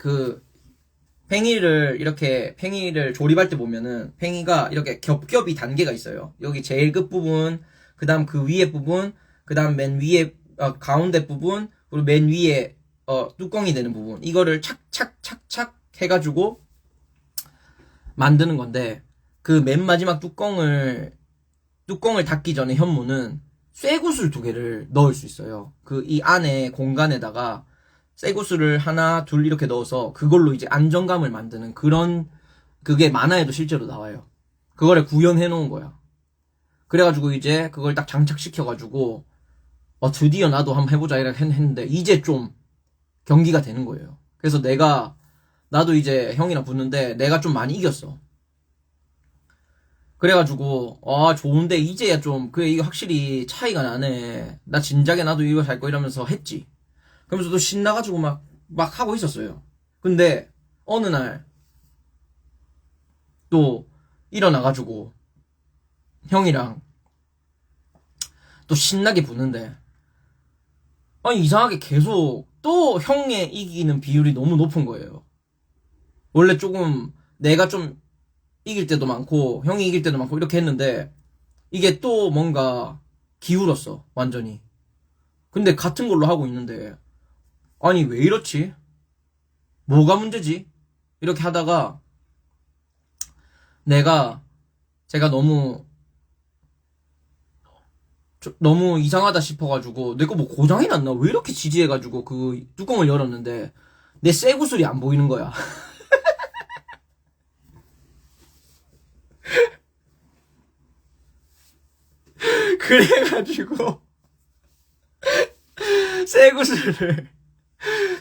팽이를 조립할 때 보면은 팽이가 이렇게 겹겹이 단계가 있어요. 여기 제일 끝부분, 그 다음 그 위에 부분, 그 다음 맨 위에 가운데 부분, 그리고 맨 위에 뚜껑이 되는 부분, 이거를 착착착착 해가지고 만드는 건데 그 맨 마지막 뚜껑을 닫기 전에 현무는 쇠구슬 2개를 넣을 수 있어요. 이 안에 공간에다가 쇠구슬을 하나 둘 이렇게 넣어서 그걸로 이제 안정감을 만드는 그게 만화에도 실제로 나와요. 그거를 구현해 놓은 거야. 그래가지고 이제 그걸 딱 장착시켜가지고 드디어 나도 한번 해보자 이렇게 했는데 이제 좀 경기가 되는 거예요. 그래서 나도 이제 형이랑 붙는데 내가 좀 많이 이겼어. 그래가지고 좋은데 이제야 좀 그래 이게 확실히 차이가 나네. 나 진작에 나도 이거 살 거 이러면서 했지. 그러면서 또 신나가지고 막 하고 있었어요. 근데 어느 날 또 일어나가지고 형이랑 또 신나게 붙는데 아니 이상하게 계속 또 형의 이기는 비율이 너무 높은 거예요. 원래 조금 내가 좀 이길 때도 많고 형이 이길 때도 많고 이렇게 했는데 이게 또 뭔가 기울었어 완전히. 근데 같은 걸로 하고 있는데 아니 왜 이렇지? 뭐가 문제지? 이렇게 하다가 제가 너무 이상하다 싶어가지고 내가 뭐 고장이 났나? 왜 이렇게 지지해가지고 그 뚜껑을 열었는데 내 쇠구슬이 안 보이는 거야. 그래가지고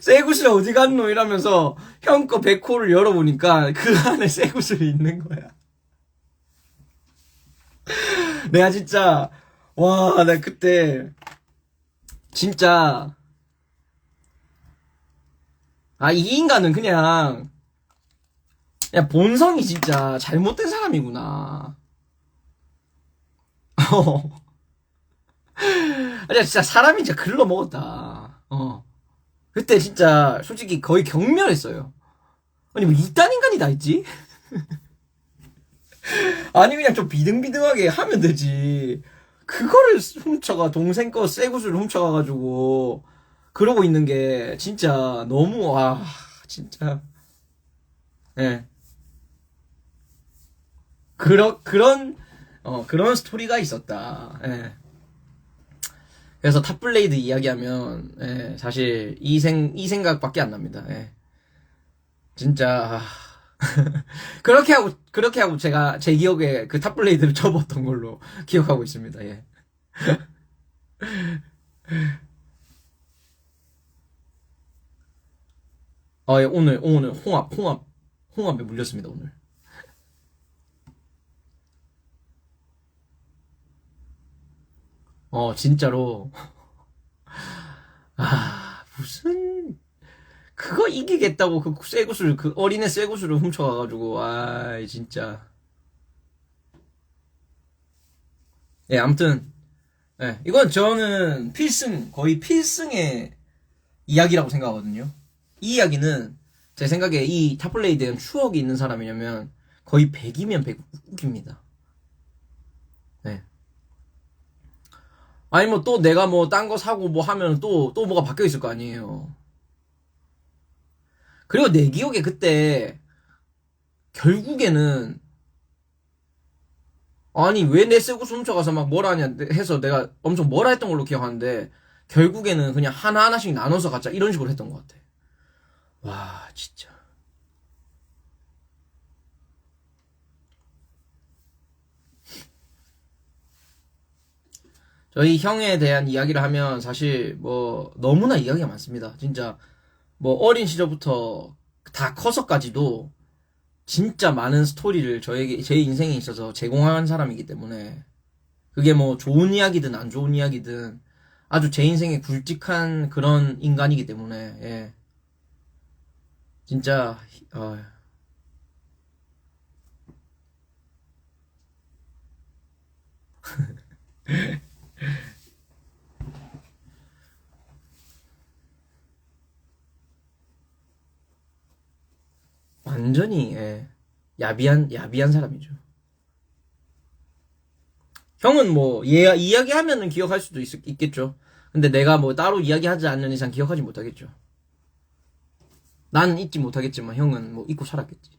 쇠구슬 어디 갔노? 이러면서 형 거 백호를 열어보니까 그 안에 쇠구슬이 있는 거야. 내가 진짜 나 그때 진짜 이 인간은 그냥 본성이 진짜 잘못된 사람이구나. 아니 진짜 사람이 진짜 글러 먹었다. 그때 진짜 솔직히 거의 경멸했어요. 아니 뭐 이딴 인간이 다 있지? 아니 그냥 좀 비등비등하게 하면 되지. 그거를 훔쳐가 동생 거 쇠구슬 훔쳐가가지고 그러고 있는 게 진짜 너무 진짜 예. 그런 스토리가 있었다. 예. 그래서 탑블레이드 이야기하면 사실 이 생각밖에 안 납니다. 예. 진짜 그렇게 하고 제가 제 기억에 그 탑블레이드를 접었던 걸로 기억하고 있습니다. 예. 예, 오늘 홍합에 물렸습니다, 오늘. 진짜로. 무슨, 그거 이기겠다고 그 쇠구슬, 그 어린애 쇠구슬을 훔쳐가가지고, 진짜. 예, 아무튼, 예, 이건 저는 거의 필승의 이야기라고 생각하거든요. 이 이야기는 제 생각에 이 탑플레이에 대한 추억이 있는 사람이냐면 거의 100이면 100입니다. 네. 아니 뭐 또 내가 뭐 딴 거 사고 뭐 하면 또 뭐가 바뀌어 있을 거 아니에요. 그리고 내 기억에 그때 결국에는 아니 왜 내 쇠구슬 훔쳐가서 막 뭐라 하냐 해서 내가 엄청 뭐라 했던 걸로 기억하는데 결국에는 그냥 하나하나씩 나눠서 갖자 이런 식으로 했던 것 같아. 와 진짜. 저희 형에 대한 이야기를 하면 사실 뭐 너무나 이야기가 많습니다. 진짜 뭐 어린 시절부터 다 커서까지도 진짜 많은 스토리를 저에게 제 인생에 있어서 제공한 사람이기 때문에 그게 뭐 좋은 이야기든 안 좋은 이야기든 아주 제 인생에 굵직한 그런 인간이기 때문에 예. 진짜 완전히 예. 야비한 사람이죠. 형은 뭐 이야기하면은 기억할 수도 있겠죠. 근데 내가 뭐 따로 이야기하지 않는 이상 기억하지 못하겠죠. 나는 잊지 못하겠지만 형은 뭐 잊고 살았겠지.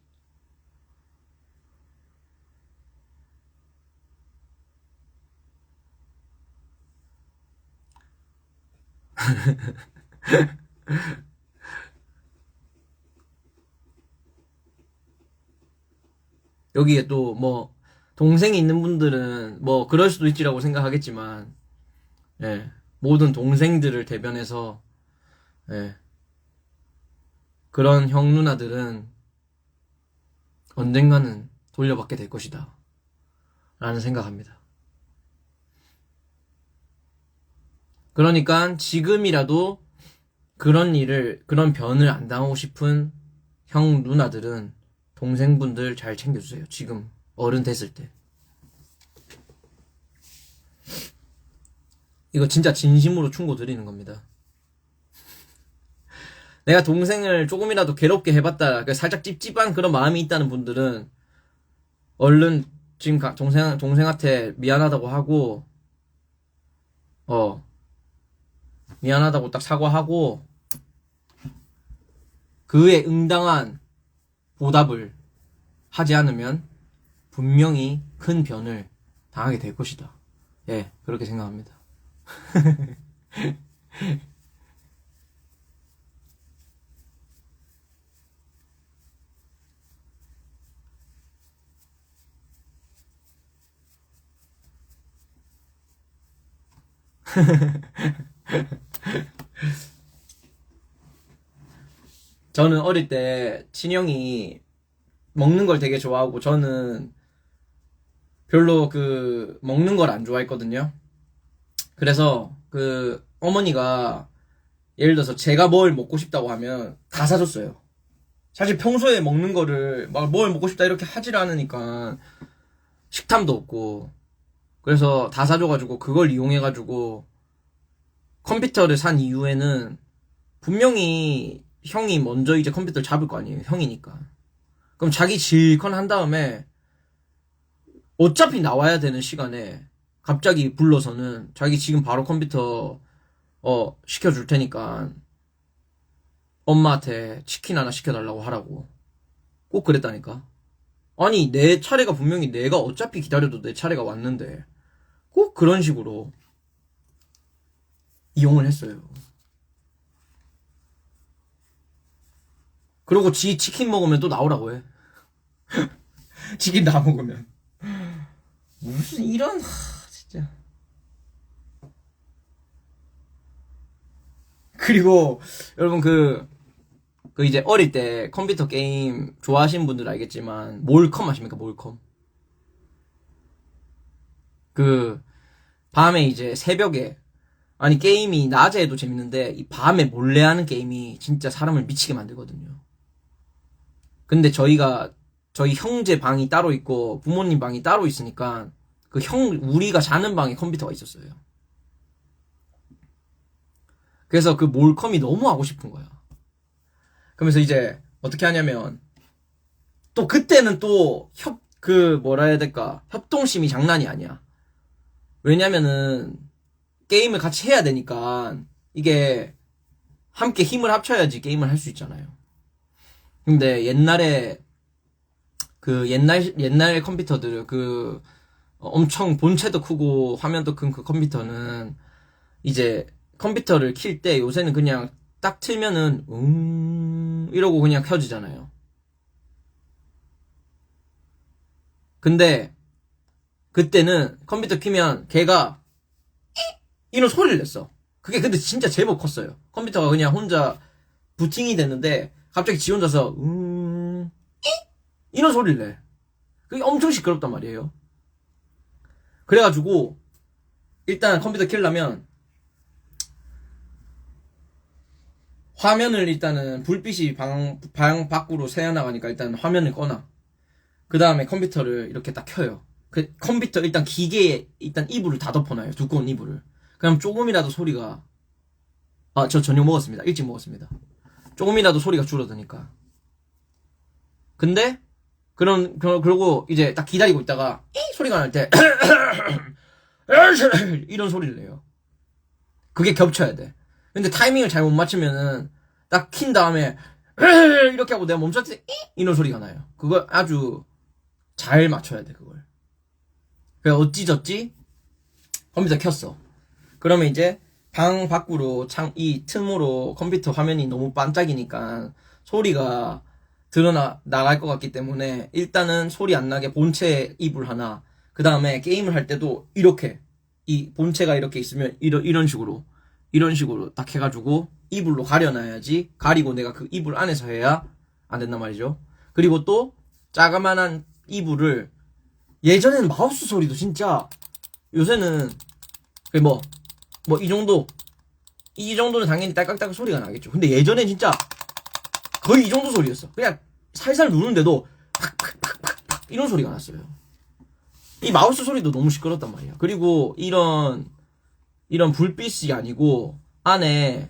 여기에 또 뭐 동생이 있는 분들은 뭐 그럴 수도 있지라고 생각하겠지만 예. 모든 동생들을 대변해서 예. 그런 형 누나들은 언젠가는 돌려받게 될 것이다. 라는 생각합니다. 그러니까 지금이라도 그런 변을 안 당하고 싶은 형 누나들은 동생분들 잘 챙겨주세요. 지금 어른 됐을 때. 이거 진짜 진심으로 충고 드리는 겁니다. 내가 동생을 조금이라도 괴롭게 해봤다, 살짝 찝찝한 그런 마음이 있다는 분들은 얼른 지금 동생한테 미안하다고 하고, 미안하다고 딱 사과하고, 그에 응당한 보답을 하지 않으면 분명히 큰 변을 당하게 될 것이다. 예, 그렇게 생각합니다. 저는 어릴 때 친형이 먹는 걸 되게 좋아하고 저는 별로 그 먹는 걸 안 좋아했거든요. 그래서 그 어머니가 예를 들어서 제가 뭘 먹고 싶다고 하면 다 사줬어요. 사실 평소에 먹는 거를 막 뭘 먹고 싶다 이렇게 하질 않으니까 식탐도 없고 그래서 다 사줘가지고 그걸 이용해가지고 컴퓨터를 산 이후에는 분명히 형이 먼저 이제 컴퓨터를 잡을 거 아니에요. 형이니까. 그럼 자기 질컨 한 다음에 어차피 나와야 되는 시간에 갑자기 불러서는 자기 지금 바로 컴퓨터 시켜줄 테니까 엄마한테 치킨 하나 시켜달라고 하라고 꼭 그랬다니까. 아니 내 차례가 분명히 내가 어차피 기다려도 내 차례가 왔는데 꼭 그런 식으로 이용을 했어요. 그리고 지 치킨 먹으면 또 나오라고 해. 치킨 다 먹으면 무슨 이런 진짜. 그리고 여러분 그 그 이제 어릴 때 컴퓨터 게임 좋아하시는 분들 알겠지만 몰컴 아십니까? 몰컴. 그 밤에 이제 새벽에 아니 게임이 낮에 해도 재밌는데 이 밤에 몰래 하는 게임이 진짜 사람을 미치게 만들거든요. 근데 저희 형제 방이 따로 있고 부모님 방이 따로 있으니까 우리가 자는 방에 컴퓨터가 있었어요. 그래서 그 몰컴이 너무 하고 싶은 거야. 그러면서 이제 어떻게 하냐면 또 그때는 또 뭐라 해야 될까? 협동심이 장난이 아니야. 왜냐면은 게임을 같이 해야 되니까 이게 함께 힘을 합쳐야지 게임을 할 수 있잖아요. 근데 옛날 컴퓨터들 엄청 본체도 크고 화면도 큰 그 컴퓨터는 이제 컴퓨터를 킬 때 요새는 그냥 딱 틀면은 이러고 그냥 켜지잖아요. 근데 그때는 컴퓨터 키면 걔가 이런 소리를 냈어. 그게 근데 진짜 제법 컸어요. 컴퓨터가 그냥 혼자 부팅이 됐는데 갑자기 지 혼자서 이런 소리를 내. 그게 엄청 시끄럽단 말이에요. 그래가지고 일단 컴퓨터 켜려면 화면을 일단은 불빛이 방 밖으로 새어나가니까 일단 화면을 꺼놔. 그 다음에 컴퓨터를 이렇게 딱 켜요. 그 컴퓨터 일단 기계에 일단 이불을 다 덮어놔요. 두꺼운 이불을. 그럼 조금이라도 소리가 저 저녁 먹었습니다. 일찍 먹었습니다. 조금이라도 소리가 줄어드니까. 근데 그러고 이제 딱 기다리고 있다가 소리가 날 때 이런 소리를 내요. 그게 겹쳐야 돼. 근데 타이밍을 잘못 맞추면은 딱 킨 다음에 이렇게 하고 내가 멈췄을 때 이런 소리가 나요. 그걸 아주 잘 맞춰야 돼. 그걸. 그래 어찌저찌 컴퓨터 켰어. 그러면 이제 방 밖으로 이 틈으로 컴퓨터 화면이 너무 반짝이니까 소리가 나갈 것 같기 때문에 일단은 소리 안 나게 본체 이불 하나, 그 다음에 게임을 할 때도 이렇게 이 본체가 이렇게 있으면 이런 식으로 딱 해가지고 이불로 가려놔야지. 가리고 내가 그 이불 안에서 해야 안 된단 말이죠. 그리고 또 자그만한 이불을 예전에는 마우스 소리도 진짜 요새는 이 정도는 당연히 딸깍딸깍 소리가 나겠죠. 근데 예전엔 진짜 거의 이 정도 소리였어. 그냥 살살 누르는데도 팍팍팍팍팍 이런 소리가 났어요. 이 마우스 소리도 너무 시끄럽단 말이야. 그리고 이런 불빛이 아니고 안에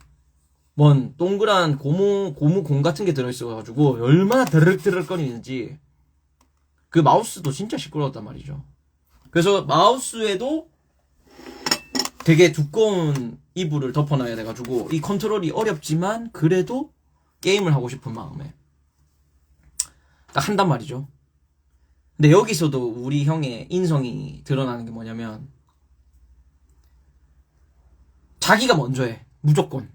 뭔 동그란 고무공 같은 게 들어있어가지고 얼마나 드르륵드르륵 거리는지 그 마우스도 진짜 시끄러웠단 말이죠. 그래서 마우스에도 되게 두꺼운 이불을 덮어놔야 돼가지고 이 컨트롤이 어렵지만 그래도 게임을 하고 싶은 마음에 딱 한단 말이죠. 근데 여기서도 우리 형의 인성이 드러나는 게 뭐냐면 자기가 먼저 해. 무조건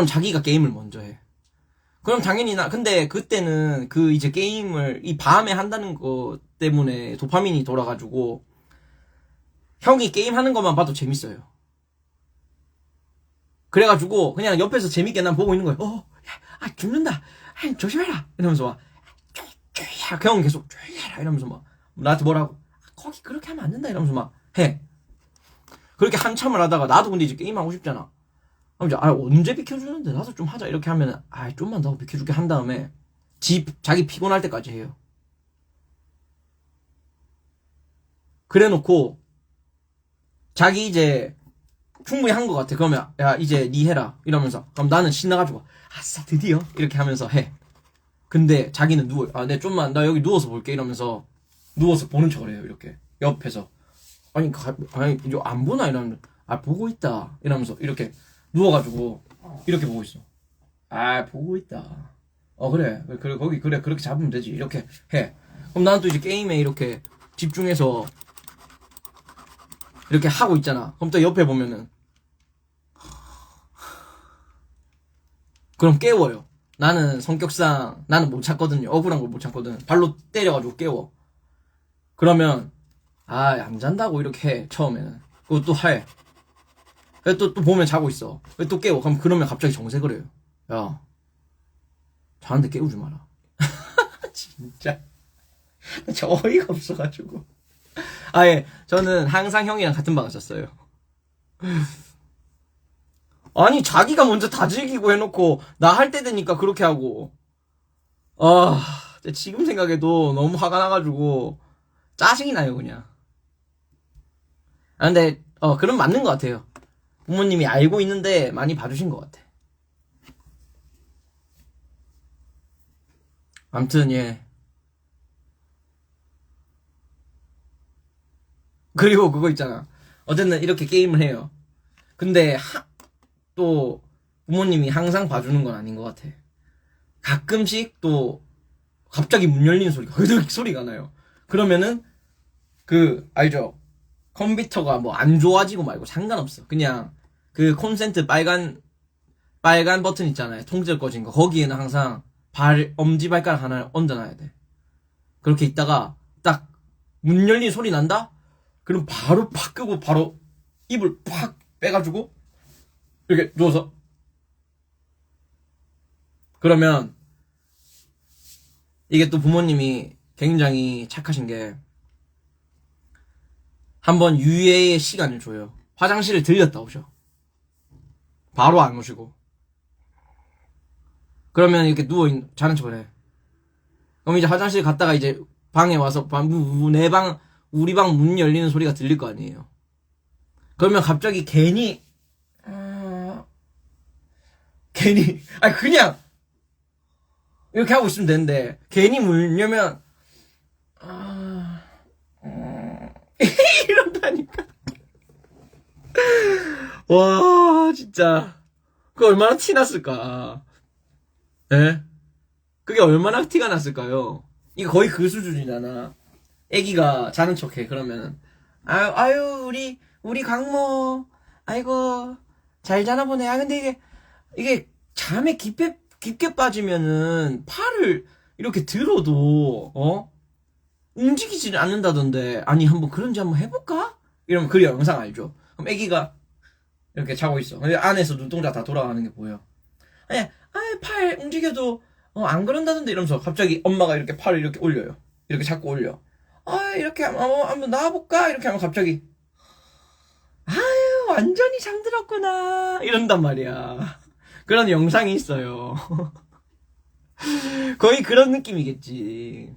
자기가 게임을 먼저 해. 그럼 당연히 근데 그때는 이제 게임을 이 밤에 한다는 거 때문에 도파민이 돌아가지고 형이 게임 하는 것만 봐도 재밌어요. 그래가지고 그냥 옆에서 재밌게 난 보고 있는 거예요. 죽는다. 조심해라. 이러면서 막 형 계속 조용히 해라 이러면서 막 나한테 뭐라고 거기 그렇게 하면 안 된다 이러면서 막 해. 그렇게 한참을 하다가 나도 근데 이제 게임 하고 싶잖아. 그럼 이제 언제 비켜주는데 나도 좀 하자 이렇게 하면 좀만 더 비켜줄게 한 다음에 자기 피곤할 때까지 해요. 그래놓고 자기 이제 충분히 한 것 같아. 그러면 야 이제 니 해라 이러면서 그럼 나는 신나가지고 아싸 드디어 이렇게 하면서 해. 근데 자기는 누워. 네 좀만 나 여기 누워서 볼게 이러면서 누워서 보는 척을 해요. 이렇게 옆에서 아니 이거 안 보나 이러면 보고 있다 이러면서 이렇게 누워가지고 이렇게 보고 있어. 보고 있다. 그래 거기 그래 그렇게 잡으면 되지 이렇게 해. 그럼 나는 또 이제 게임에 이렇게 집중해서 이렇게 하고 있잖아. 그럼 또 옆에 보면은 그럼 깨워요. 나는 성격상 나는 못 참거든요. 억울한 걸 못 참거든. 발로 때려가지고 깨워. 그러면 안 잔다고 이렇게 해 처음에는. 그것도 해. 또 보면 자고 있어. 또 깨워. 그러면 갑자기 정색을 해요. 야, 자는데 깨우지 마라. 진짜. 저 어이가 없어가지고. 아예, 저는 항상 형이랑 같은 방을 잤어요. 아니, 자기가 먼저 다 즐기고 해놓고, 나 할 때 되니까 그렇게 하고. 아, 지금 생각해도 너무 화가 나가지고, 짜증이 나요, 그냥. 아, 근데, 그럼 맞는 것 같아요. 부모님이 알고 있는데 많이 봐주신 것 같아. 암튼, 예. 그리고 그거 있잖아. 어쨌든 이렇게 게임을 해요. 근데, 또, 부모님이 항상 봐주는 건 아닌 것 같아. 가끔씩 또, 갑자기 문 열리는 소리가, 흐득 소리가 나요. 그러면은, 알죠? 컴퓨터가 뭐 안 좋아지고 말고 상관없어. 그냥, 콘센트 빨간 버튼 있잖아요. 통째로 꺼진 거. 거기에는 항상 엄지발가락 하나를 얹어놔야 돼. 그렇게 있다가, 딱, 문 열리는 소리 난다? 그럼 바로 팍 끄고 바로 입을 팍 빼가지고, 이렇게 누워서. 그러면, 이게 또 부모님이 굉장히 착하신 게, 한번 유예의 시간을 줘요. 화장실을 들렸다 오셔. 바로 안 오시고. 그러면 이렇게 자는 척을 해. 그럼 이제 화장실 갔다가 이제 방에 와서 우리 방 문 열리는 소리가 들릴 거 아니에요. 그러면 갑자기 그냥 이렇게 하고 있으면 되는데 괜히 문 열면 이런다니까. 와 진짜 그 얼마나 티났을까. 예? 그게 얼마나 티가 났을까요? 이거 거의 그 수준이잖아. 애기가 자는 척해. 그러면은 아유 우리 강모 아이고 잘 자나 보네. 아 근데 이게 잠에 깊게 빠지면은 팔을 이렇게 들어도 움직이지를 않는다던데. 아니 한번 그런지 한번 해볼까? 이러면 그 영상 알죠? 그럼 애기가 이렇게 자고 있어. 근데 안에서 눈동자 다 돌아가는 게 보여. 팔 움직여도 안 그런다던데 이러면서 갑자기 엄마가 이렇게 팔을 이렇게 올려요. 이렇게 자꾸 올려. 이렇게 한번 나와볼까? 이렇게 하면 갑자기 아유 완전히 잠들었구나 이런단 말이야. 그런 영상이 있어요. 거의 그런 느낌이겠지.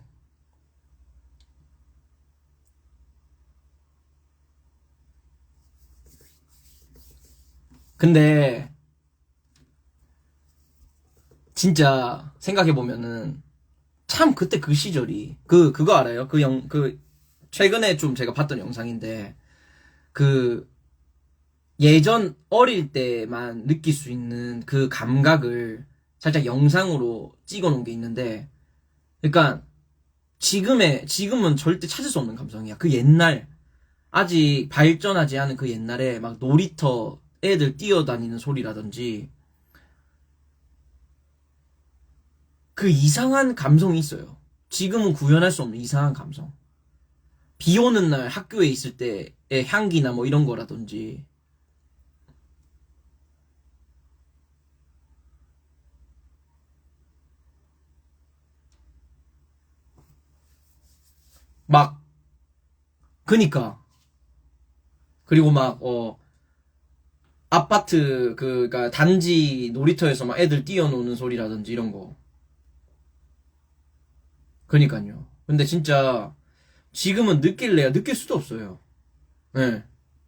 근데 진짜 생각해보면은 참 그때 그 시절이 그거 알아요? 최근에 좀 제가 봤던 영상인데 그 예전 어릴 때만 느낄 수 있는 그 감각을 살짝 영상으로 찍어 놓은 게 있는데 그러니까 지금은 절대 찾을 수 없는 감성이야. 그 옛날 아직 발전하지 않은 그 옛날에 막 놀이터 애들 뛰어다니는 소리라든지 그 이상한 감성이 있어요. 지금은 구현할 수 없는 이상한 감성. 비 오는 날 학교에 있을 때의 향기나 뭐 이런 거라든지 막 그니까 그리고 막 아파트 그니까 단지 놀이터에서 막 애들 뛰어노는 소리라든지 이런 거. 그니까요. 근데 진짜 지금은 느낄래야 느낄 수도 없어요. 네.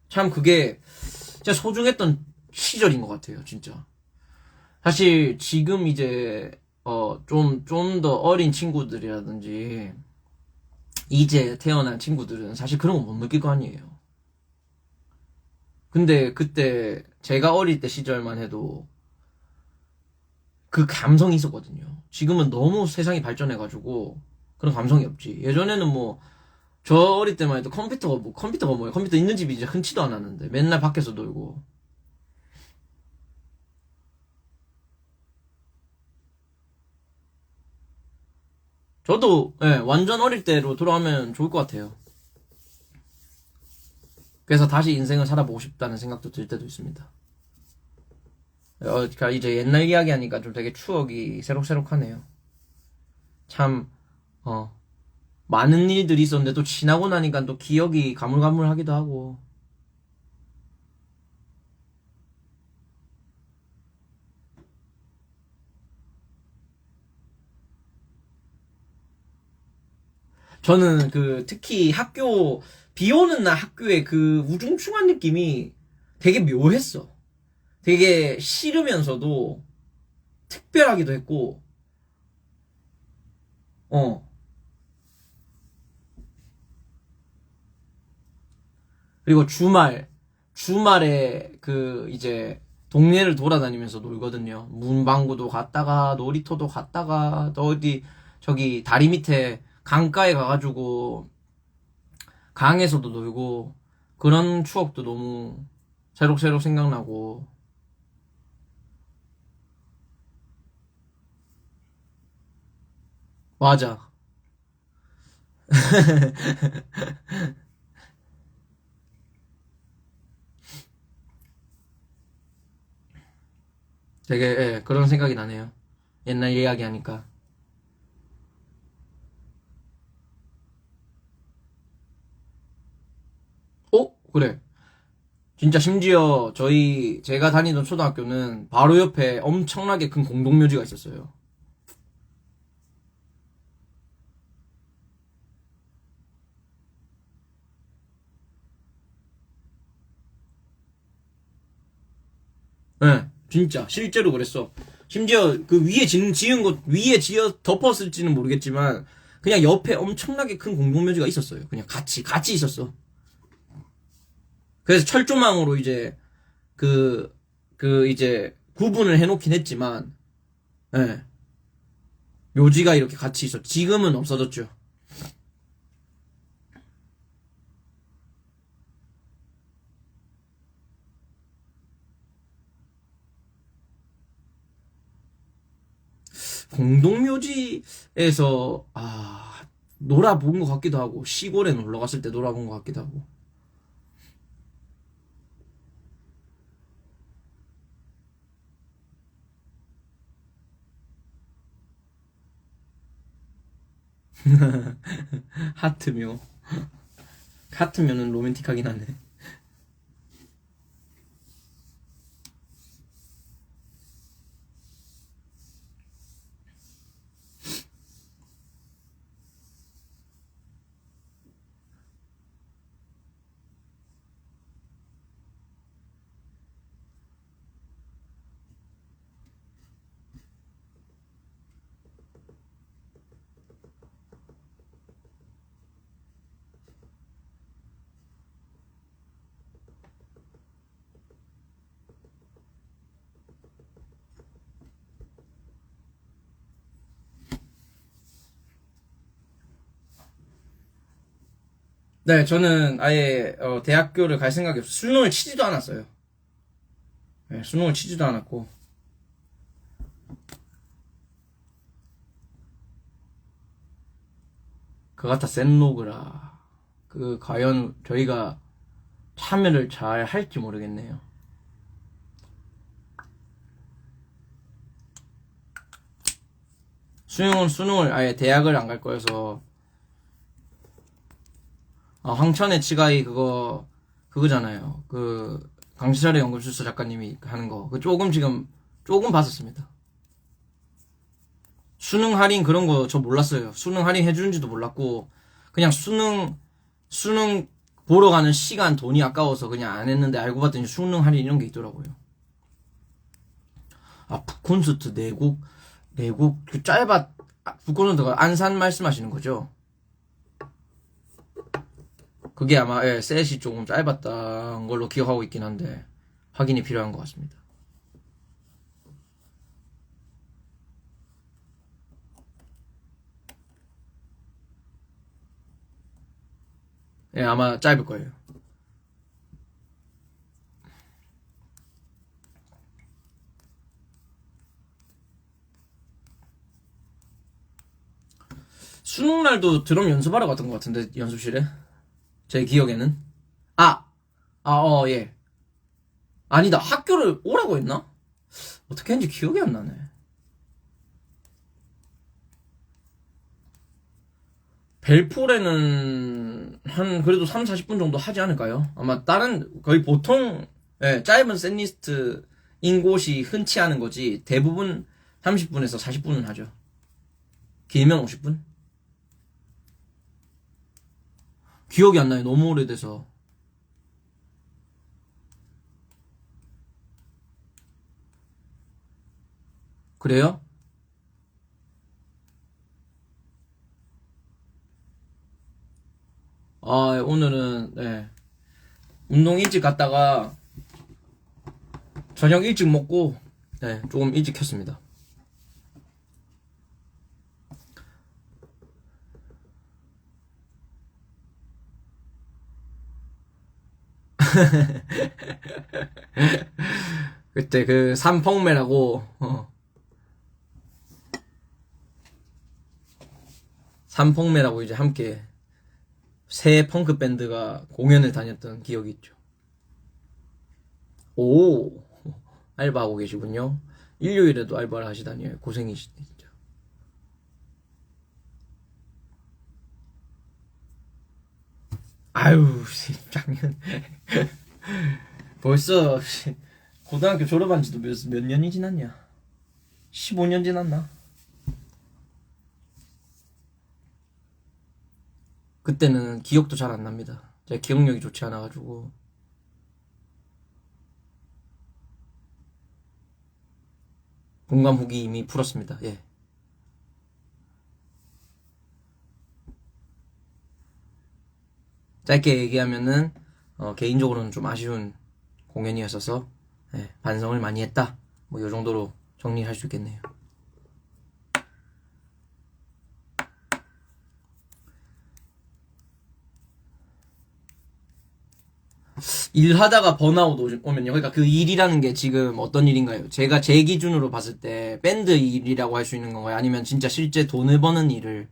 참 그게 진짜 소중했던 시절인 것 같아요, 진짜. 사실 지금 이제 좀 더 어린 친구들이라든지 이제 태어난 친구들은 사실 그런 거 못 느낄 거 아니에요. 근데 그때 제가 어릴 때 시절만 해도 그 감성이 있었거든요. 지금은 너무 세상이 발전해가지고 그런 감성이 없지. 예전에는 뭐 저 어릴 때만 해도 컴퓨터가 뭐예요? 컴퓨터 있는 집이 이제 흔치도 않았는데 맨날 밖에서 놀고. 저도 예, 완전 어릴 때로 돌아가면 좋을 것 같아요. 그래서 다시 인생을 살아보고 싶다는 생각도 들 때도 있습니다. 그러니까 이제 옛날 이야기 하니까 좀 되게 추억이 새록새록하네요. 참, 많은 일들이 있었는데 또 지나고 나니까 또 기억이 가물가물하기도 하고. 저는 특히 비 오는 날 학교의 그 우중충한 느낌이 되게 묘했어. 되게 싫으면서도 특별하기도 했고, 어. 그리고 주말에 이제 동네를 돌아다니면서 놀거든요. 문방구도 갔다가 놀이터도 갔다가 또 어디 저기 다리 밑에 강가에 가가지고 강에서도 놀고 그런 추억도 너무 새록새록 생각나고. 맞아. 되게 예, 그런 생각이 나네요. 옛날 이야기 하니까. 그래. 진짜 심지어 제가 다니던 초등학교는 바로 옆에 엄청나게 큰 공동묘지가 있었어요. 예, 진짜 실제로 그랬어. 심지어 그 위에 지은 것 위에 지어 덮었을지는 모르겠지만 그냥 옆에 엄청나게 큰 공동묘지가 있었어요. 그냥 같이 있었어. 그래서 철조망으로 이제 그 이제 구분을 해놓긴 했지만, 예, 묘지가 이렇게 같이 있어. 지금은 없어졌죠. 공동묘지에서 놀아본 것 같기도 하고 시골에 놀러 갔을 때 놀아본 것 같기도 하고. 하트묘. 하트묘는 로맨틱하긴 하네. 네, 저는 아예 대학교를 갈 생각이 없어요. 수능을 치지도 않았어요. 네, 수능을 치지도 않았고. 그 같아 센로그라. 과연 저희가 참여를 잘 할지 모르겠네요. 수능을 아예 대학을 안 갈 거여서. 황천의 치가이 그거잖아요. 강시철의 연금술사 작가님이 하는 거. 조금 봤었습니다. 수능 할인 그런 거 저 몰랐어요. 수능 할인 해주는지도 몰랐고, 그냥 수능 보러 가는 시간 돈이 아까워서 그냥 안 했는데 알고 봤더니 수능 할인 이런 게 있더라고요. 북콘서트 내곡, 북콘서트가 안산 말씀하시는 거죠? 그게 아마, 예, 셋이 조금 짧았던 걸로 기억하고 있긴 한데, 확인이 필요한 것 같습니다. 예, 아마 짧을 거예요. 수능 날도 드럼 연습하러 갔던 것 같은데, 연습실에? 제 기억에는. 아! 예. 아니다, 학교를 오라고 했나? 어떻게 했는지 기억이 안 나네. 벨포레는 한 그래도 3, 40분 정도 하지 않을까요? 아마 다른 거의 보통 예, 짧은 셋리스트인 곳이 흔치 않은 거지 대부분 30분에서 40분은 하죠. 길면 50분? 기억이 안 나요. 너무 오래돼서. 그래요? 오늘은 네. 운동 일찍 갔다가 저녁 일찍 먹고 네, 조금 일찍 켰습니다. 그때 그 삼펑매라고 삼펑매라고 이제 함께 새 펑크 밴드가 공연을 다녔던 기억이 있죠. 오, 알바하고 계시군요. 일요일에도 알바를 하시다니 고생이시네 진짜. 아유, 작년 벌써 고등학교 졸업한 지도 몇 년이 지났냐? 15년 지났나? 그때는 기억도 잘 안 납니다. 제가 기억력이 좋지 않아가지고. 공감 후기 이미 풀었습니다. 예. 짧게 얘기하면은 개인적으로는 좀 아쉬운 공연이었어서 예, 반성을 많이 했다. 뭐 요 정도로 정리할 수 있겠네요. 일하다가 번아웃 오면요. 그러니까 그 일이라는 게 지금 어떤 일인가요? 제가 제 기준으로 봤을 때 밴드 일이라고 할 수 있는 건가요? 아니면 진짜 실제 돈을 버는 일을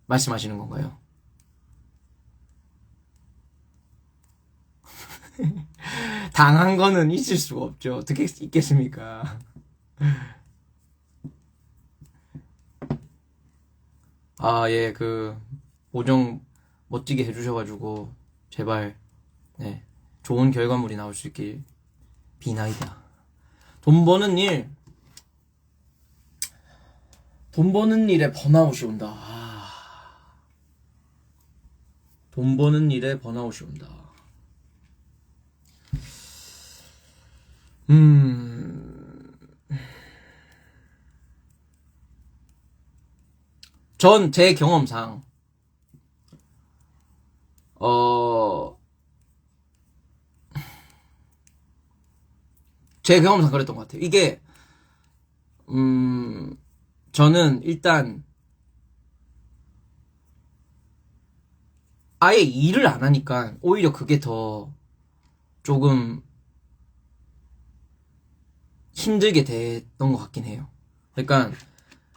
말씀하시는 건가요? 당한 거는 있을 수가 없죠. 어떻게 있겠습니까? 예, 보정 멋지게 해주셔가지고, 제발, 네, 좋은 결과물이 나올 수 있길 비나이다. 돈 버는 일, 돈 버는 일에 번아웃이 온다. 돈 버는 일에 번아웃이 온다. 전 제 경험상, 제 경험상 그랬던 것 같아요. 이게, 저는 일단, 아예 일을 안 하니까, 오히려 그게 더, 조금, 힘들게 됐던 것 같긴 해요. 그러니까,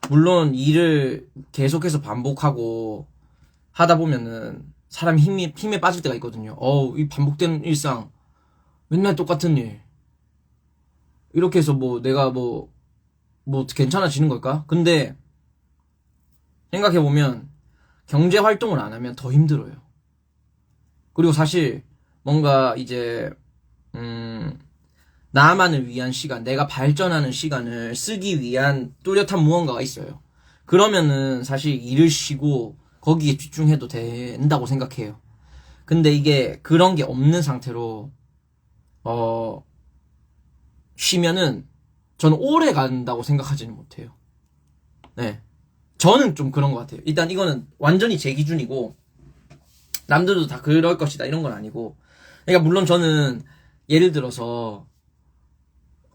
물론 일을 계속해서 반복하고 하다 보면은 사람이 힘에 빠질 때가 있거든요. 이 반복되는 일상, 맨날 똑같은 일. 이렇게 해서 뭐 내가 뭐 괜찮아지는 걸까? 근데 생각해보면 경제 활동을 안 하면 더 힘들어요. 그리고 사실 뭔가 이제, 나만을 위한 시간, 내가 발전하는 시간을 쓰기 위한 뚜렷한 무언가가 있어요. 그러면은 사실 일을 쉬고 거기에 집중해도 된다고 생각해요. 근데 이게 그런 게 없는 상태로 쉬면은 저는 오래 간다고 생각하지는 못해요. 네. 저는 좀 그런 것 같아요. 일단 이거는 완전히 제 기준이고 남들도 다 그럴 것이다 이런 건 아니고, 그러니까 물론 저는 예를 들어서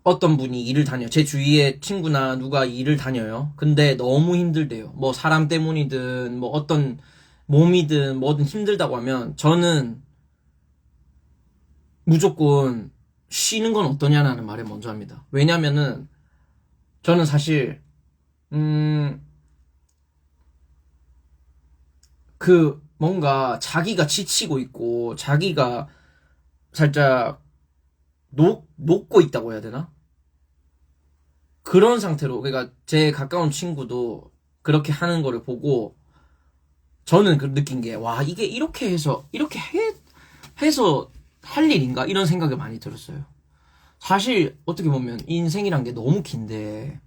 어떤 분이 일을 다녀요. 제 주위에 친구나 누가 일을 다녀요. 근데 너무 힘들대요. 뭐 사람 때문이든 뭐 어떤 몸이든 뭐든 힘들다고 하면 저는 무조건 쉬는 건 어떠냐라는 말을 먼저 합니다. 왜냐면은 저는 사실 뭔가 자기가 지치고 있고 자기가 살짝 녹고 있다고 해야 되나? 그런 상태로, 그러니까 제 가까운 친구도 그렇게 하는 거를 보고 저는 느낀 게, 와, 이게 해서 할 일인가? 이런 생각이 많이 들었어요. 사실 어떻게 보면 인생이란 게 너무 긴데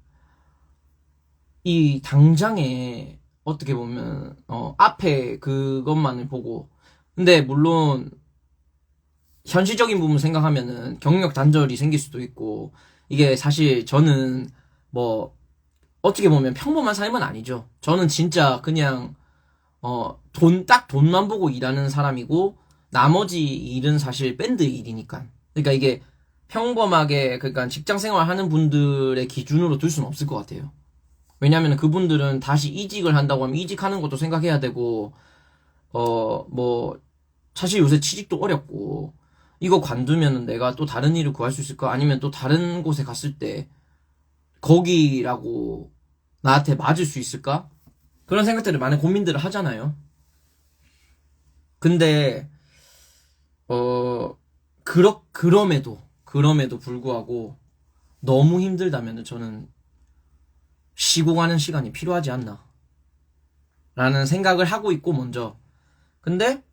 이 당장에 어떻게 보면 앞에 그것만을 보고, 근데 물론 현실적인 부분 생각하면은 경력 단절이 생길 수도 있고, 이게 사실 저는 뭐 어떻게 보면 평범한 삶은 아니죠. 저는 진짜 그냥 딱 돈만 보고 일하는 사람이고, 나머지 일은 사실 밴드 일이니까. 그러니까 이게 평범하게, 그러니까 직장 생활 하는 분들의 기준으로 둘 수는 없을 것 같아요. 왜냐면 그분들은 다시 이직을 한다고 하면 이직하는 것도 생각해야 되고, 뭐, 사실 요새 취직도 어렵고, 이거 관두면 내가 또 다른 일을 구할 수 있을까? 아니면 또 다른 곳에 갔을 때, 거기라고 나한테 맞을 수 있을까? 그런 생각들을 많은 고민들을 하잖아요. 근데, 그럼에도 불구하고, 너무 힘들다면 저는 쉬고 가는 시간이 필요하지 않나. 라는 생각을 하고 있고, 먼저. 근데,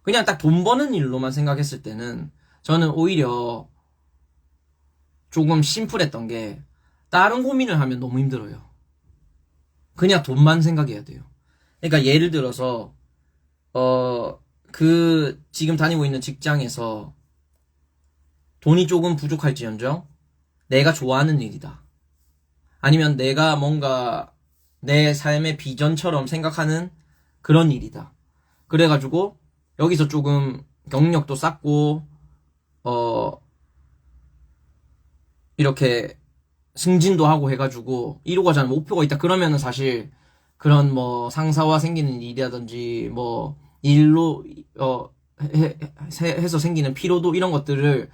그냥 딱 돈 버는 일로만 생각했을 때는, 저는 오히려 조금 심플했던 게, 다른 고민을 하면 너무 힘들어요. 그냥 돈만 생각해야 돼요. 그러니까 예를 들어서, 지금 다니고 있는 직장에서 돈이 조금 부족할지언정, 내가 좋아하는 일이다. 아니면 내가 뭔가 내 삶의 비전처럼 생각하는 그런 일이다. 그래가지고 여기서 조금 경력도 쌓고 이렇게 승진도 하고 해가지고 이루고자 하는 목표가 있다. 그러면은 사실 그런 뭐 상사와 생기는 일이라든지 뭐 일로 해서 생기는 피로도, 이런 것들을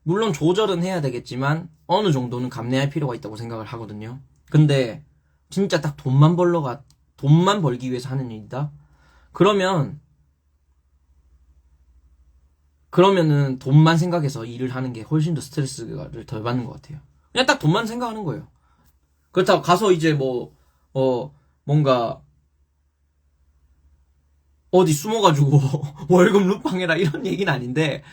물론 조절은 해야 되겠지만 어느 정도는 감내할 필요가 있다고 생각을 하거든요. 근데 진짜 딱 돈만 벌기 위해서 하는 일이다. 그러면 그러면은 돈만 생각해서 일을 하는 게 훨씬 더 스트레스를 덜 받는 것 같아요. 그냥 딱 돈만 생각하는 거예요. 그렇다고 가서 이제 뭔가 어디 숨어가지고 월급 루팡해라 이런 얘기는 아닌데,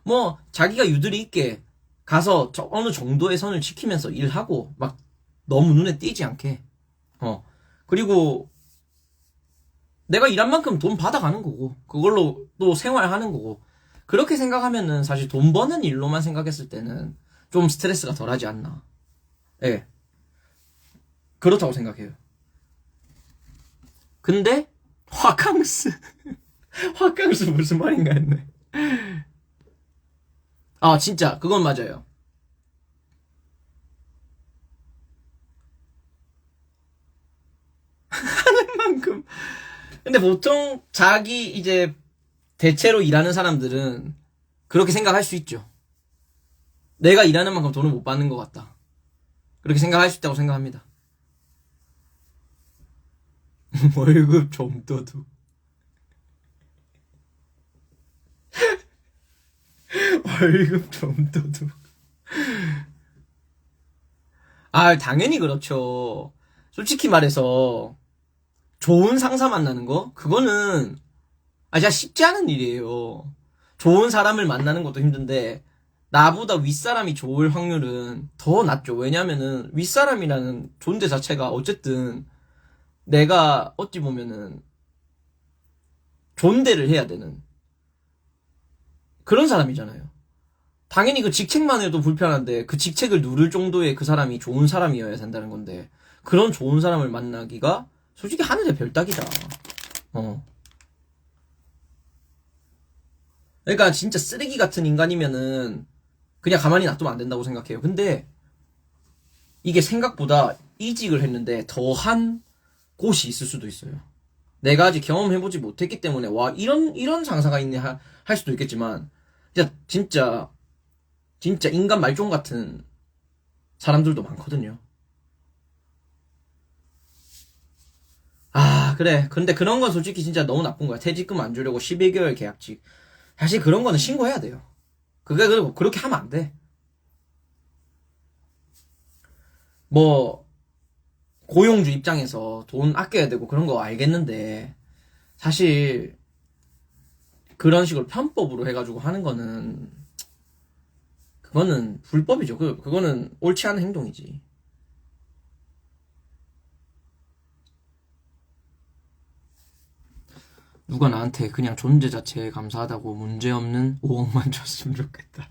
뭐 자기가 유두리 있게 가서 어느 정도의 선을 지키면서 일하고 막 너무 눈에 띄지 않게, 그리고 내가 일한 만큼 돈 받아가는 거고 그걸로 또 생활하는 거고, 그렇게 생각하면은 사실 돈 버는 일로만 생각했을 때는 좀 스트레스가 덜하지 않나. 예, 그렇다고 생각해요. 근데 화캉스 화캉스 무슨 말인가 했네. 아, 진짜 그건 맞아요. 만큼. 근데 보통 자기 이제 대체로 일하는 사람들은 그렇게 생각할 수 있죠. 내가 일하는 만큼 돈을 못 받는 것 같다. 그렇게 생각할 수 있다고 생각합니다. 월급 정도도. 월급 정도도. 아, 당연히 그렇죠. 솔직히 말해서 좋은 상사 만나는 거? 그거는 진짜 쉽지 않은 일이에요. 좋은 사람을 만나는 것도 힘든데 나보다 윗사람이 좋을 확률은 더 낮죠. 왜냐면은 윗사람이라는 존재 자체가 어쨌든 내가 어찌 보면은 존대를 해야 되는 그런 사람이잖아요. 당연히 그 직책만 해도 불편한데 그 직책을 누를 정도의 그 사람이 좋은 사람이어야 된다는 건데, 그런 좋은 사람을 만나기가 솔직히 하늘의 별따기다. 어. 그러니까 진짜 쓰레기 같은 인간이면은 그냥 가만히 놔두면 안 된다고 생각해요. 근데 이게 생각보다 이직을 했는데 더한 곳이 있을 수도 있어요. 내가 아직 경험해보지 못했기 때문에 와, 이런 상사가 있네 할 수도 있겠지만, 진짜 인간 말종 같은 사람들도 많거든요. 그래. 근데 그런 건 솔직히 진짜 너무 나쁜 거야. 퇴직금 안 주려고 11개월 계약직. 사실 그런 거는 신고해야 돼요. 그렇게 하면 안 돼. 뭐, 고용주 입장에서 돈 아껴야 되고 그런 거 알겠는데, 사실, 그런 식으로 편법으로 해가지고 하는 거는, 그거는 불법이죠. 그거는 옳지 않은 행동이지. 누가 나한테 그냥 존재 자체에 감사하다고 문제없는 5억만 줬으면 좋겠다.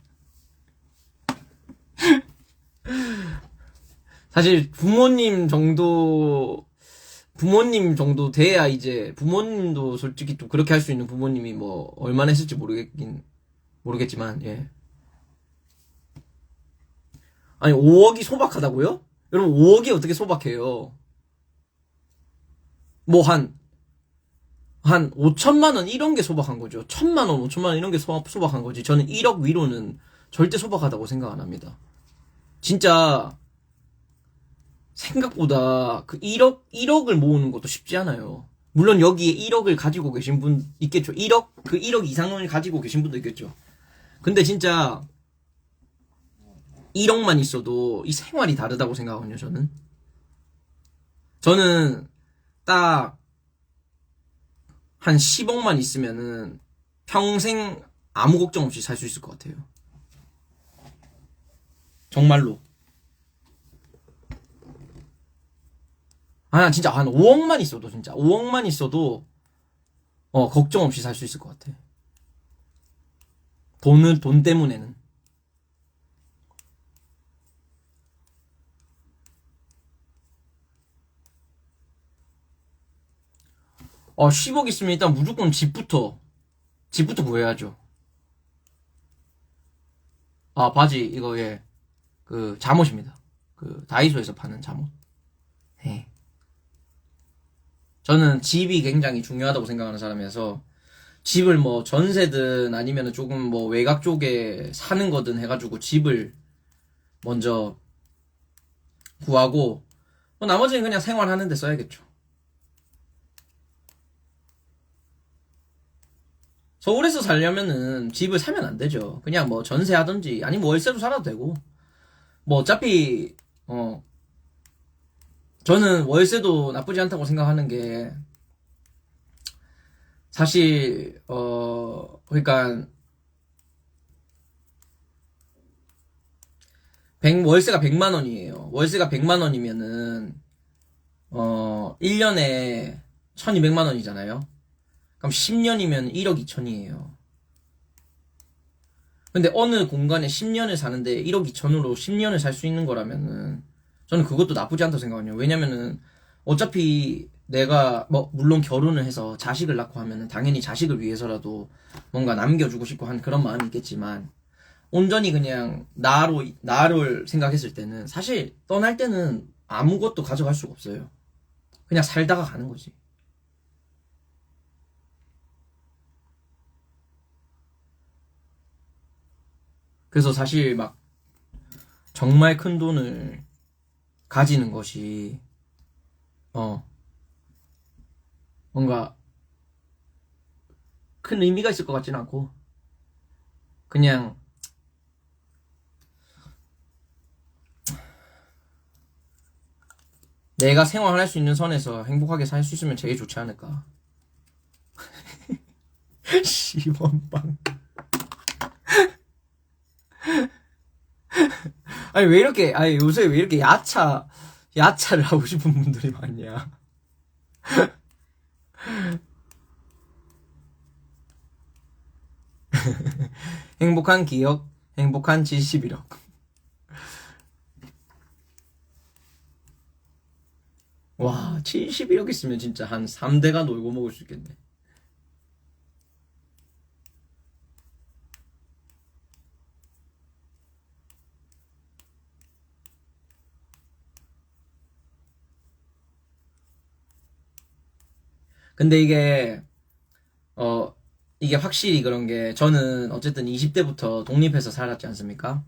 사실 부모님 정도 돼야 이제 부모님도 솔직히 좀 그렇게 할 수 있는 부모님이 뭐 얼마나 했을지 모르겠지만 예. 아니 5억이 소박하다고요? 여러분 5억이 어떻게 소박해요? 뭐 한 5천만 원 이런 게 소박한 거죠. 1,000만 원, 5천만 원 이런 게 소박한 거지. 저는 1억 위로는 절대 소박하다고 생각 안 합니다. 진짜 생각보다 그 1억을 모으는 것도 쉽지 않아요. 물론 여기에 1억을 가지고 계신 분 있겠죠. 1억 이상을 가지고 계신 분도 있겠죠. 근데 진짜 1억만 있어도 이 생활이 다르다고 생각하거든요, 저는 딱 한 10억만 있으면은 평생 아무 걱정 없이 살 수 있을 것 같아요. 정말로. 아, 진짜 한 5억만 있어도 진짜 5억만 있어도 걱정 없이 살 수 있을 것 같아. 돈 때문에는. 10억 있으면 일단 무조건 집부터 구해야죠. 아, 바지, 이거, 예. 그, 잠옷입니다. 그, 다이소에서 파는 잠옷. 예. 저는 집이 굉장히 중요하다고 생각하는 사람이라서, 집을 뭐 전세든 아니면 조금 뭐 외곽 쪽에 사는 거든 해가지고 집을 먼저 구하고, 뭐 나머지는 그냥 생활하는 데 써야겠죠. 서울에서 살려면은 집을 사면 안 되죠. 그냥 뭐 전세하든지, 아니면 월세로 살아도 되고, 뭐 어차피, 저는 월세도 나쁘지 않다고 생각하는 게, 사실, 그러니까, 월세가 100만 원이에요. 월세가 100만 원이면은, 1년에 1200만 원이잖아요. 그럼 10년이면 1억 2천이에요. 근데 어느 공간에 10년을 사는데 1억 2천으로 10년을 살 수 있는 거라면은, 저는 그것도 나쁘지 않다고 생각하거든요. 왜냐면은, 어차피 내가, 뭐, 물론 결혼을 해서 자식을 낳고 하면은 당연히 자식을 위해서라도 뭔가 남겨주고 싶고 한 그런 마음이 있겠지만, 온전히 그냥 나를 생각했을 때는 사실 떠날 때는 아무것도 가져갈 수가 없어요. 그냥 살다가 가는 거지. 그래서 사실 막 정말 큰 돈을 가지는 것이 어 뭔가 큰 의미가 있을 것 같지는 않고 그냥 내가 생활할 수 있는 선에서 행복하게 살 수 있으면 제일 좋지 않을까. 시원빵. 아니 왜 이렇게 아니 요새 왜 이렇게 야차를 하고 싶은 분들이 많냐. 행복한 기억, 행복한 71억. 와, 71억 있으면 진짜 한 3대가 놀고 먹을 수 있겠네. 근데 어, 이게 확실히 그런 게, 저는 어쨌든 20대부터 독립해서 살았지 않습니까?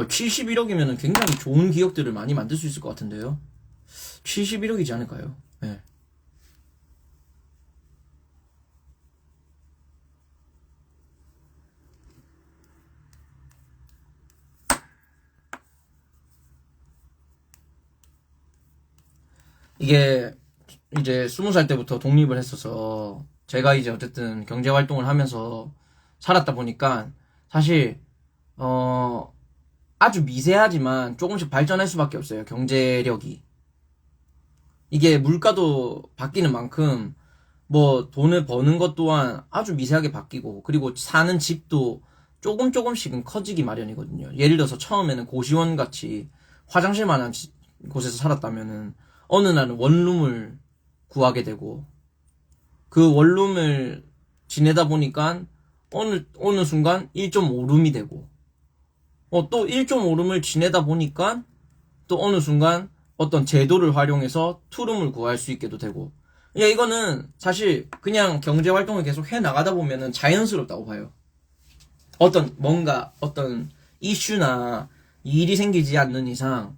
71억이면 굉장히 좋은 기억들을 많이 만들 수 있을 것 같은데요. 71억이지 않을까요? 네. 이게 이제 20살 때부터 독립을 했어서 제가 이제 어쨌든 경제 활동을 하면서 살았다 보니까 사실 아주 미세하지만 조금씩 발전할 수밖에 없어요. 경제력이. 이게 물가도 바뀌는 만큼 뭐 돈을 버는 것 또한 아주 미세하게 바뀌고, 그리고 사는 집도 조금씩은 커지기 마련이거든요. 예를 들어서 처음에는 고시원 같이 화장실만한 곳에서 살았다면은 어느 날은 원룸을 구하게 되고, 그 원룸을 지내다 보니까 어느 순간 1.5룸이 되고, 또 1.5룸을 지내다 보니까 또 어느 순간 어떤 제도를 활용해서 투룸을 구할 수 있게도 되고. 그러니까 이거는 사실 그냥 경제 활동을 계속 해 나가다 보면은 자연스럽다고 봐요. 어떤 이슈나 일이 생기지 않는 이상,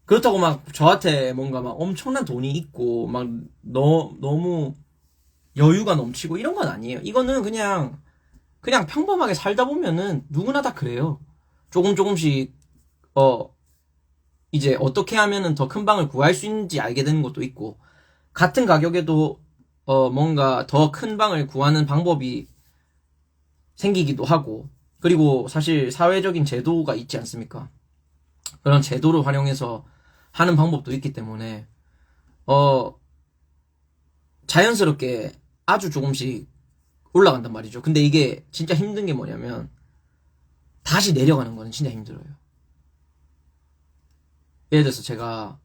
그렇다고 막 저한테 뭔가 막 엄청난 돈이 있고 막 너무 여유가 넘치고 이런 건 아니에요. 이거는 그냥 평범하게 살다 보면은 누구나 다 그래요. 조금씩 이제 어떻게 하면은 더 큰 방을 구할 수 있는지 알게 되는 것도 있고, 같은 가격에도 뭔가 더 큰 방을 구하는 방법이 생기기도 하고, 그리고 사실 사회적인 제도가 있지 않습니까? 그런 제도를 활용해서 하는 방법도 있기 때문에 자연스럽게 아주 조금씩 올라간단 말이죠. 근데 이게 진짜 힘든 게 뭐냐면 다시 내려가는 거는 진짜 힘들어요. 예를 들어서 제가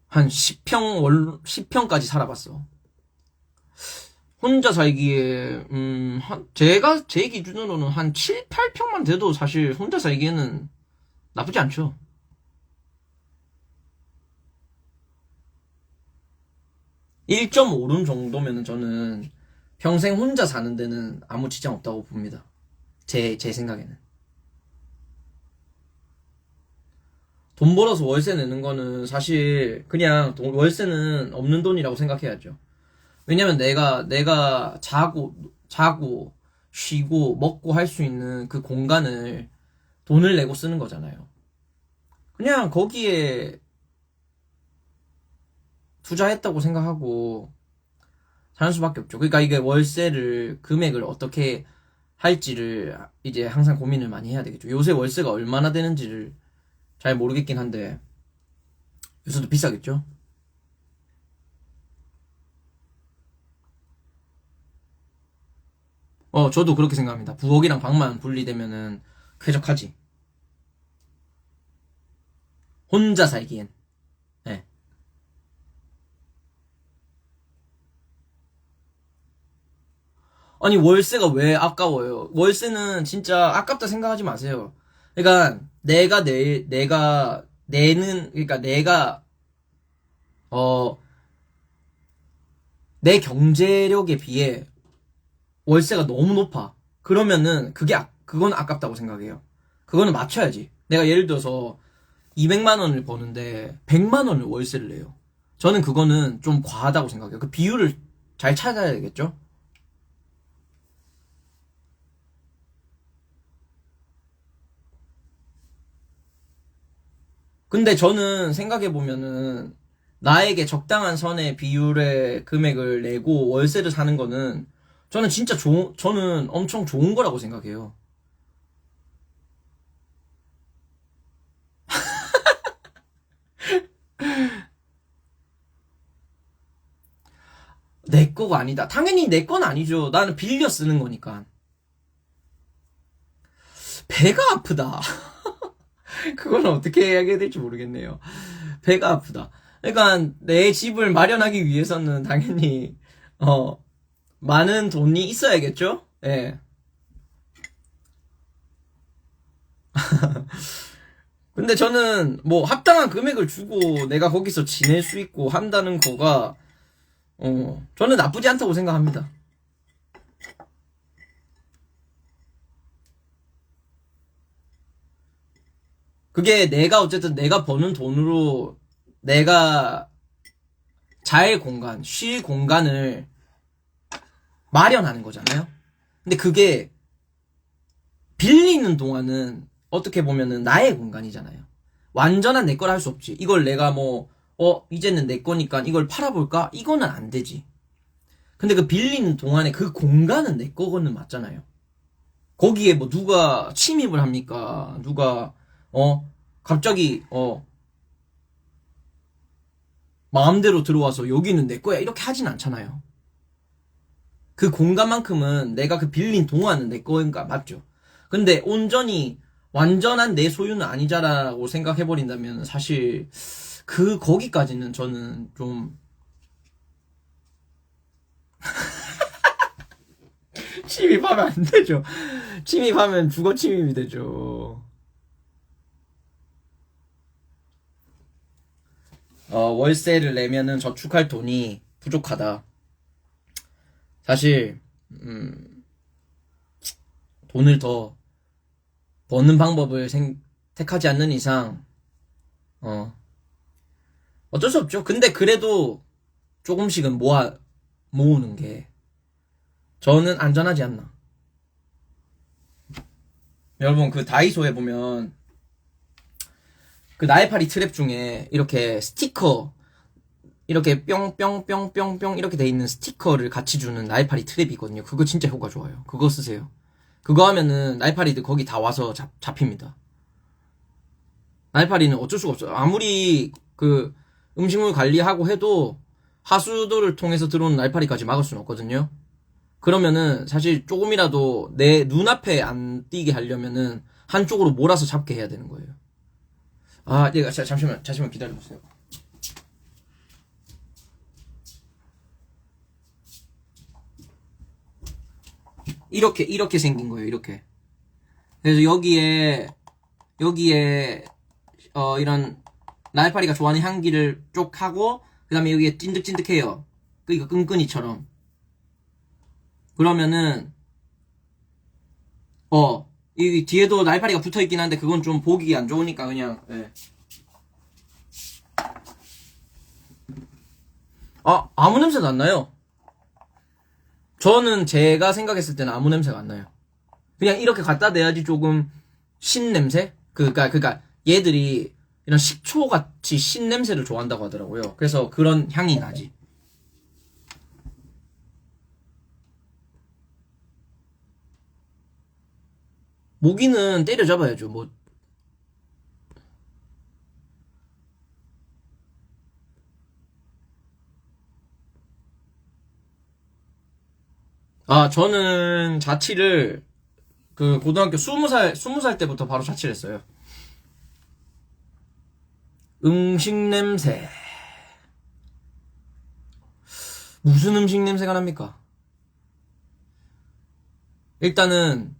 한 10평까지 살아봤어. 혼자 살기에 제가 제 기준으로는 한 7, 8평만 돼도 사실 혼자 살기에는 나쁘지 않죠. 1.5룸 정도면은 저는 평생 혼자 사는 데는 아무 지장 없다고 봅니다. 제 생각에는. 돈 벌어서 월세 내는 거는 사실 그냥 월세는 없는 돈이라고 생각해야죠. 왜냐면 내가 자고 쉬고 먹고 할 수 있는 그 공간을 돈을 내고 쓰는 거잖아요. 그냥 거기에 투자했다고 생각하고 사는 수밖에 없죠. 그러니까 이게 월세를 금액을 어떻게 할지를 이제 항상 고민을 많이 해야 되겠죠. 요새 월세가 얼마나 되는지를 잘 모르겠긴 한데 요새도 비싸겠죠. 저도 그렇게 생각합니다. 부엌이랑 방만 분리되면은 쾌적하지. 혼자 살기엔. 네. 아니, 월세가 왜 아까워요? 월세는 진짜 아깝다 생각하지 마세요. 그러니까 내가 내는, 그러니까 어 내 경제력에 비해 월세가 너무 높아. 그러면은 그건 아깝다고 생각해요. 그거는 맞춰야지. 내가 예를 들어서 200만 원을 버는데 100만 원을 월세를 내요. 저는 그거는 좀 과하다고 생각해요. 그 비율을 잘 찾아야 되겠죠? 근데 저는 생각해보면은 나에게 적당한 선의 비율의 금액을 내고 월세를 사는 거는 저는 엄청 좋은 거라고 생각해요. 내 거가 아니다. 당연히 내 건 아니죠. 나는 빌려 쓰는 거니까. 배가 아프다. 그건 어떻게 이야기해야 될지 모르겠네요. 배가 아프다. 그러니까 내 집을 마련하기 위해서는 당연히 어 많은 돈이 있어야겠죠? 예. 근데 저는 뭐 합당한 금액을 주고 내가 거기서 지낼 수 있고 한다는 거가 저는 나쁘지 않다고 생각합니다. 그게 내가 어쨌든 내가 버는 돈으로 내가 잘 공간, 쉴 공간을 마련하는 거잖아요. 근데 그게 빌리는 동안은 어떻게 보면은 나의 공간이잖아요. 완전한 내 거라 할 수 없지. 이걸 내가 뭐, 이제는 내 거니까 이걸 팔아볼까? 이거는 안 되지. 근데 그 빌리는 동안에 그 공간은 내 거고는 맞잖아요. 거기에 뭐 누가 침입을 합니까? 누가, 갑자기, 마음대로 들어와서 여기는 내 거야. 이렇게 하진 않잖아요. 그 공간만큼은 내가 그 빌린 동안은 내 거인가 맞죠? 근데 온전히 완전한 내 소유는 아니자라고 생각해버린다면 사실 거기까지는 저는 좀 침입하면 안 되죠. 침입하면 주거 침입이 되죠. 월세를 내면은 저축할 돈이 부족하다. 사실 돈을 더 버는 방법을 택하지 않는 이상 어쩔 수 없죠. 근데 그래도 조금씩은 모으는 게 저는 안전하지 않나. 여러분 그 다이소에 보면 그 나이파리 트랩 중에 이렇게 스티커 이렇게 뿅뿅뿅뿅뿅 이렇게 돼 있는 스티커를 같이 주는 나이파리 트랩이거든요. 그거 진짜 효과 좋아요. 그거 쓰세요. 그거 하면은 나이파리들 거기 다 와서 잡힙니다. 나이파리는 어쩔 수가 없어요. 아무리 그 음식물 관리하고 해도 하수도를 통해서 들어오는 나이파리까지 막을 수는 없거든요. 그러면은 사실 조금이라도 내 눈앞에 안 띄게 하려면은 한쪽으로 몰아서 잡게 해야 되는 거예요. 잠시만 기다려보세요. 이렇게 생긴 거예요, 이렇게. 그래서 여기에, 이런, 나이파리가 좋아하는 향기를 쪽 하고, 그 다음에 여기에 찐득찐득해요. 그러니까 끈끈이처럼. 그러면은, 이 뒤에도 나이파리가 붙어 있긴 한데, 그건 좀 보기 안 좋으니까 그냥, 예. 아무 냄새도 안 나요. 저는 제가 생각했을 때는 아무 냄새가 안 나요. 그냥 이렇게 갖다 대야지 조금 신 냄새? 그니까 얘들이 이런 식초같이 신 냄새를 좋아한다고 하더라고요. 그래서 그런 향이 나지. 모기는 때려잡아야죠. 뭐 저는 자취를 그 고등학교 20살 때부터 바로 자취를 했어요. 음식 냄새. 무슨 음식 냄새가 납니까? 일단은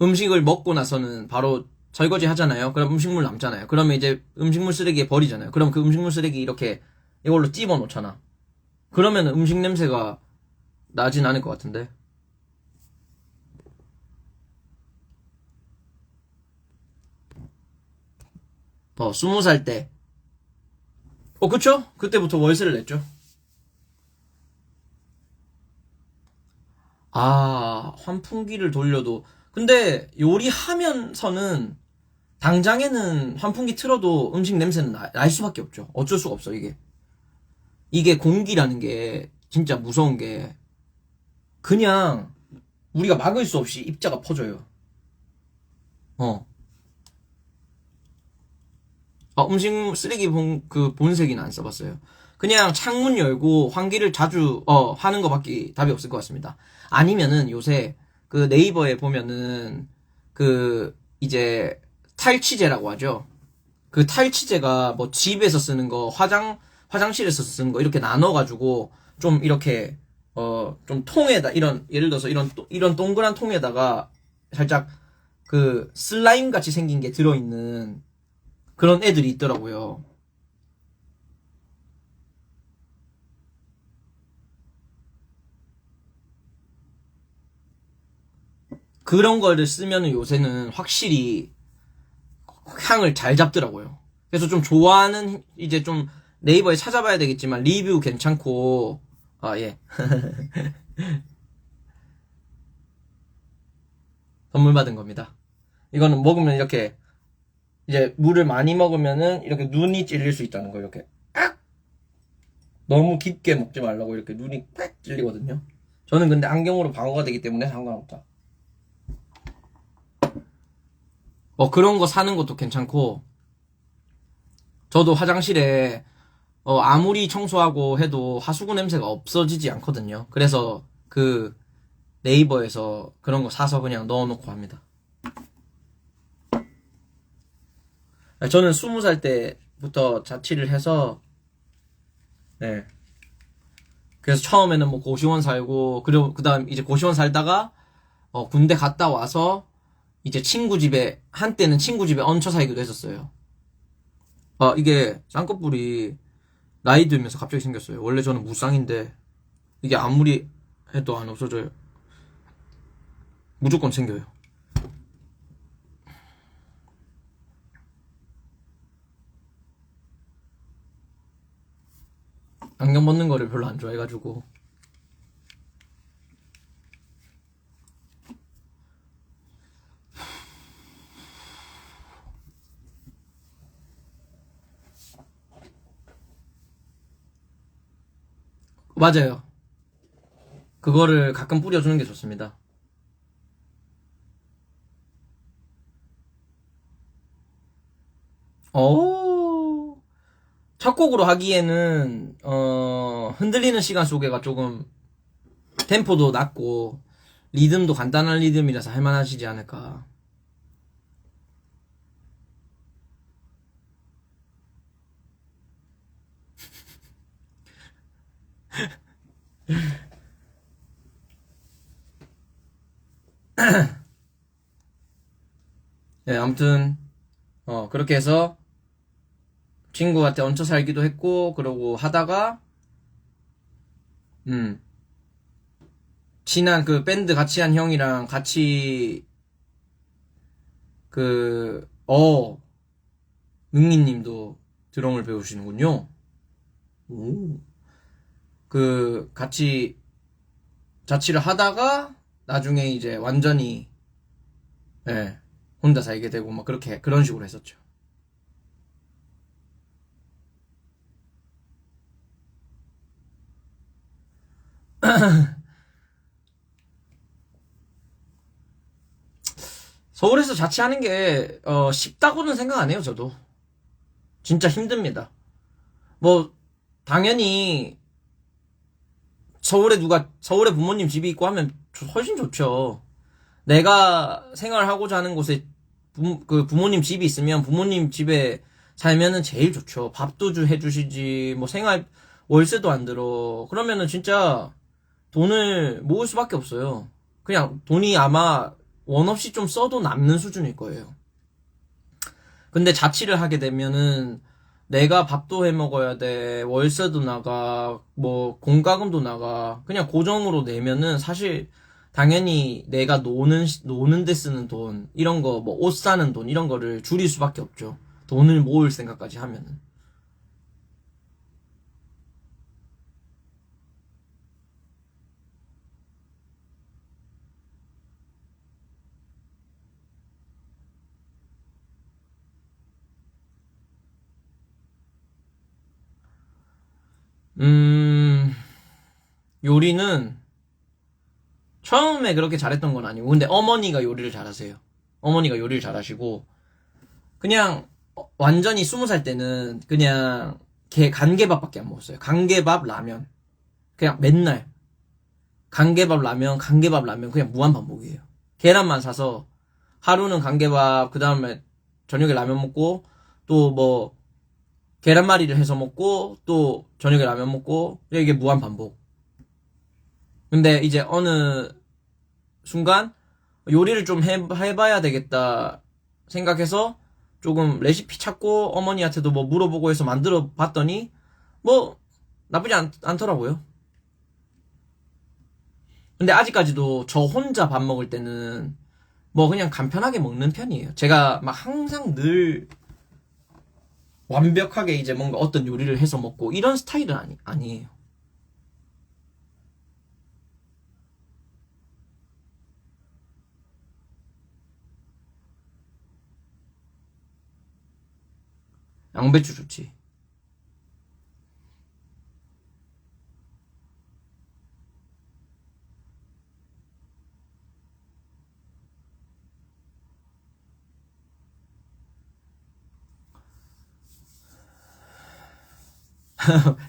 음식을 먹고 나서는 바로 설거지 하잖아요. 그럼 음식물 남잖아요. 그러면 이제 음식물 쓰레기에 버리잖아요. 그럼 그 음식물 쓰레기 이렇게 이걸로 찝어 놓잖아. 그러면 음식 냄새가 나진 않을 것 같은데. 20살 때. 그쵸? 그때부터 월세를 냈죠. 환풍기를 돌려도. 근데 요리하면서는 당장에는 환풍기 틀어도 음식 냄새는 날 수밖에 없죠. 어쩔 수가 없어, 이게. 이게 공기라는 게 진짜 무서운 게 그냥 우리가 막을 수 없이 입자가 퍼져요. 어. 음식 쓰레기 본색이는 안 써봤어요. 그냥 창문 열고 환기를 자주 하는 거밖에 답이 없을 것 같습니다. 아니면은 요새 그 네이버에 보면은 그 이제 탈취제라고 하죠. 그 탈취제가 뭐 집에서 쓰는 거, 화장실에서 쓰는 거 이렇게 나눠가지고 좀 이렇게 좀 통에다 예를 들어서 이런 동그란 통에다가 살짝 그 슬라임 같이 생긴 게 들어있는 그런 애들이 있더라고요. 그런 거를 쓰면은 요새는 확실히 향을 잘 잡더라고요. 그래서 좀 좋아하는, 이제 좀 네이버에 찾아봐야 되겠지만, 리뷰 괜찮고, 아, 예. 선물 받은 겁니다. 이거는 먹으면 이렇게, 이제 물을 많이 먹으면은 이렇게 눈이 찔릴 수 있다는 거예요. 이렇게. 너무 깊게 먹지 말라고 이렇게 눈이 꽉 찔리거든요. 저는 근데 안경으로 방어가 되기 때문에 상관없다. 그런 거 사는 것도 괜찮고, 저도 화장실에, 아무리 청소하고 해도 하수구 냄새가 없어지지 않거든요. 그래서 그 네이버에서 그런 거 사서 그냥 넣어놓고 합니다. 저는 20살 때부터 자취를 해서, 네. 그래서 처음에는 뭐 고시원 살고, 그리고 그 다음 이제 고시원 살다가, 군대 갔다 와서, 이제 한때는 친구 집에 얹혀 살기도 했었어요. 이게 쌍꺼풀이 나이 들면서 갑자기 생겼어요. 원래 저는 무쌍인데, 이게 아무리 해도 안 없어져요. 무조건 생겨요. 안경 벗는 거를 별로 안 좋아해가지고. 맞아요. 그거를 가끔 뿌려주는 게 좋습니다. 첫 곡으로 하기에는, 흔들리는 시간 속에가 조금, 템포도 낮고, 리듬도 간단한 리듬이라서 할만하시지 않을까. 네, 아무튼, 그렇게 해서, 친구한테 얹혀 살기도 했고, 그러고 하다가, 음, 친한 그 밴드 같이 한 형이랑 같이, 그, 능이님도 드럼을 배우시는군요. 오. 같이 자취를 하다가, 나중에 이제 완전히, 예, 혼자 살게 되고, 막 그런 식으로 했었죠. 서울에서 자취하는 게 쉽다고는 생각 안 해요. 저도 진짜 힘듭니다. 뭐 당연히 서울에 부모님 집이 있고 하면 훨씬 좋죠. 내가 생활하고자 하는 곳에 그 부모님 집이 있으면 부모님 집에 살면은 제일 좋죠. 밥도 해주시지, 뭐 월세도 안 들어. 그러면은 진짜 돈을 모을 수밖에 없어요. 그냥 돈이 아마 원 없이 좀 써도 남는 수준일 거예요. 근데 자취를 하게 되면은 내가 밥도 해 먹어야 돼, 월세도 나가, 뭐 공과금도 나가. 그냥 고정으로 내면은 사실 당연히 내가 노는 데 쓰는 돈, 이런 거, 뭐 옷 사는 돈, 이런 거를 줄일 수밖에 없죠. 돈을 모을 생각까지 하면은. 음, 요리는 처음에 그렇게 잘했던 건 아니고, 근데 어머니가 요리를 잘하세요. 어머니가 요리를 잘하시고, 그냥 완전히 20살 때는 그냥 간개밥밖에 안 먹었어요. 간개밥, 라면. 그냥 맨날 간개밥, 라면, 간개밥, 라면 그냥 무한 반복이에요. 계란만 사서 하루는 간개밥, 그 다음에 저녁에 라면 먹고, 또 뭐 계란말이를 해서 먹고, 또 저녁에 라면 먹고, 이게 무한 반복. 근데 이제 어느 순간 요리를 좀 해봐야 되겠다 생각해서 조금 레시피 찾고 어머니한테도 뭐 물어보고 해서 만들어 봤더니 뭐 나쁘지 않더라고요. 근데 아직까지도 저 혼자 밥 먹을 때는 뭐 그냥 간편하게 먹는 편이에요. 제가 막 항상 늘 완벽하게 이제 뭔가 어떤 요리를 해서 먹고 이런 스타일은 아니에요. 양배추 좋지.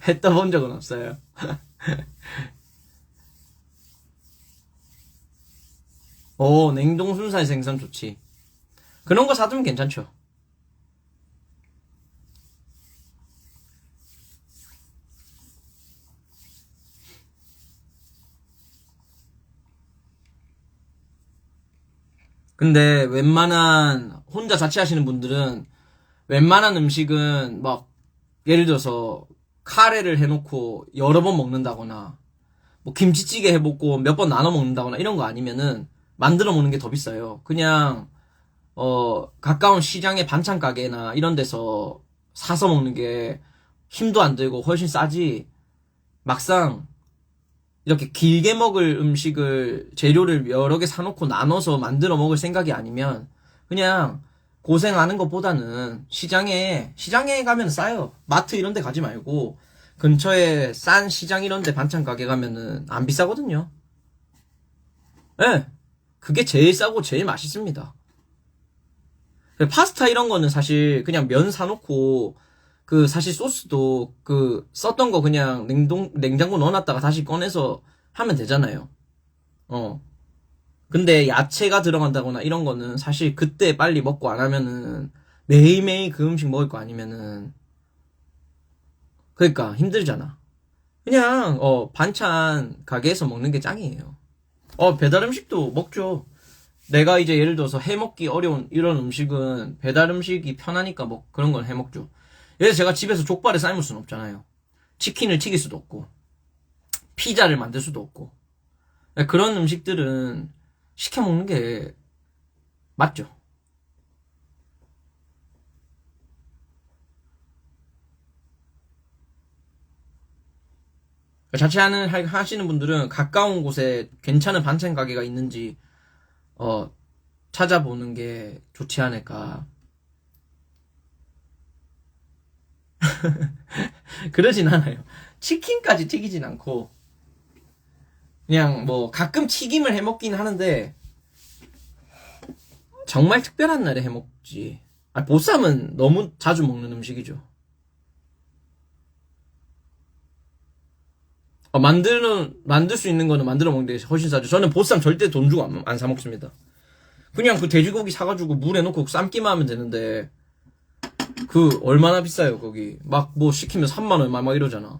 해 떠본 적은 없어요. 오, 냉동 순살 생선 좋지. 그런 거 사두면 괜찮죠. 근데 웬만한 혼자 자취하시는 분들은 웬만한 음식은 막 예를 들어서 카레를 해놓고 여러 번 먹는다거나 뭐 김치찌개 해먹고 몇 번 나눠 먹는다거나 이런 거 아니면은 만들어 먹는 게 더 비싸요. 그냥 가까운 시장의 반찬 가게나 이런 데서 사서 먹는 게 힘도 안 들고 훨씬 싸지. 막상 이렇게 길게 먹을 음식을 재료를 여러 개 사놓고 나눠서 만들어 먹을 생각이 아니면 그냥 고생하는 것보다는 시장에 가면 싸요. 마트 이런 데 가지 말고 근처에 싼 시장 이런 데 반찬 가게 가면은 안 비싸거든요. 예. 네, 그게 제일 싸고 제일 맛있습니다. 파스타 이런 거는 사실 그냥 면 사놓고 그 사실 소스도 그 썼던 거 그냥 냉장고 넣어놨다가 다시 꺼내서 하면 되잖아요. 어. 근데 야채가 들어간다거나 이런 거는 사실 그때 빨리 먹고 안 하면은 매일매일 그 음식 먹을 거 아니면은 그러니까 힘들잖아. 그냥 반찬 가게에서 먹는 게 짱이에요. 배달 음식도 먹죠. 내가 이제 예를 들어서 해먹기 어려운 이런 음식은 배달 음식이 편하니까 뭐 그런 건 해먹죠. 예를 들어 제가 집에서 족발을 삶을 수는 없잖아요. 치킨을 튀길 수도 없고 피자를 만들 수도 없고 그런 음식들은 시켜 먹는 게 맞죠. 하시는 분들은 가까운 곳에 괜찮은 반찬 가게가 있는지 어 찾아보는 게 좋지 않을까. 그러진 않아요. 치킨까지 튀기진 않고 그냥 뭐 가끔 튀김을 해먹긴 하는데 정말 특별한 날에 해먹지. 보쌈은 너무 자주 먹는 음식이죠. 만들 수 있는 거는 만들어 먹는 게 훨씬 싸죠. 저는 보쌈 절대 돈 주고 안 사 먹습니다. 그냥 그 돼지고기 사가지고 물에 넣고 삶기만 하면 되는데, 그, 얼마나 비싸요, 거기. 막 뭐 시키면 3만 얼마 막 이러잖아.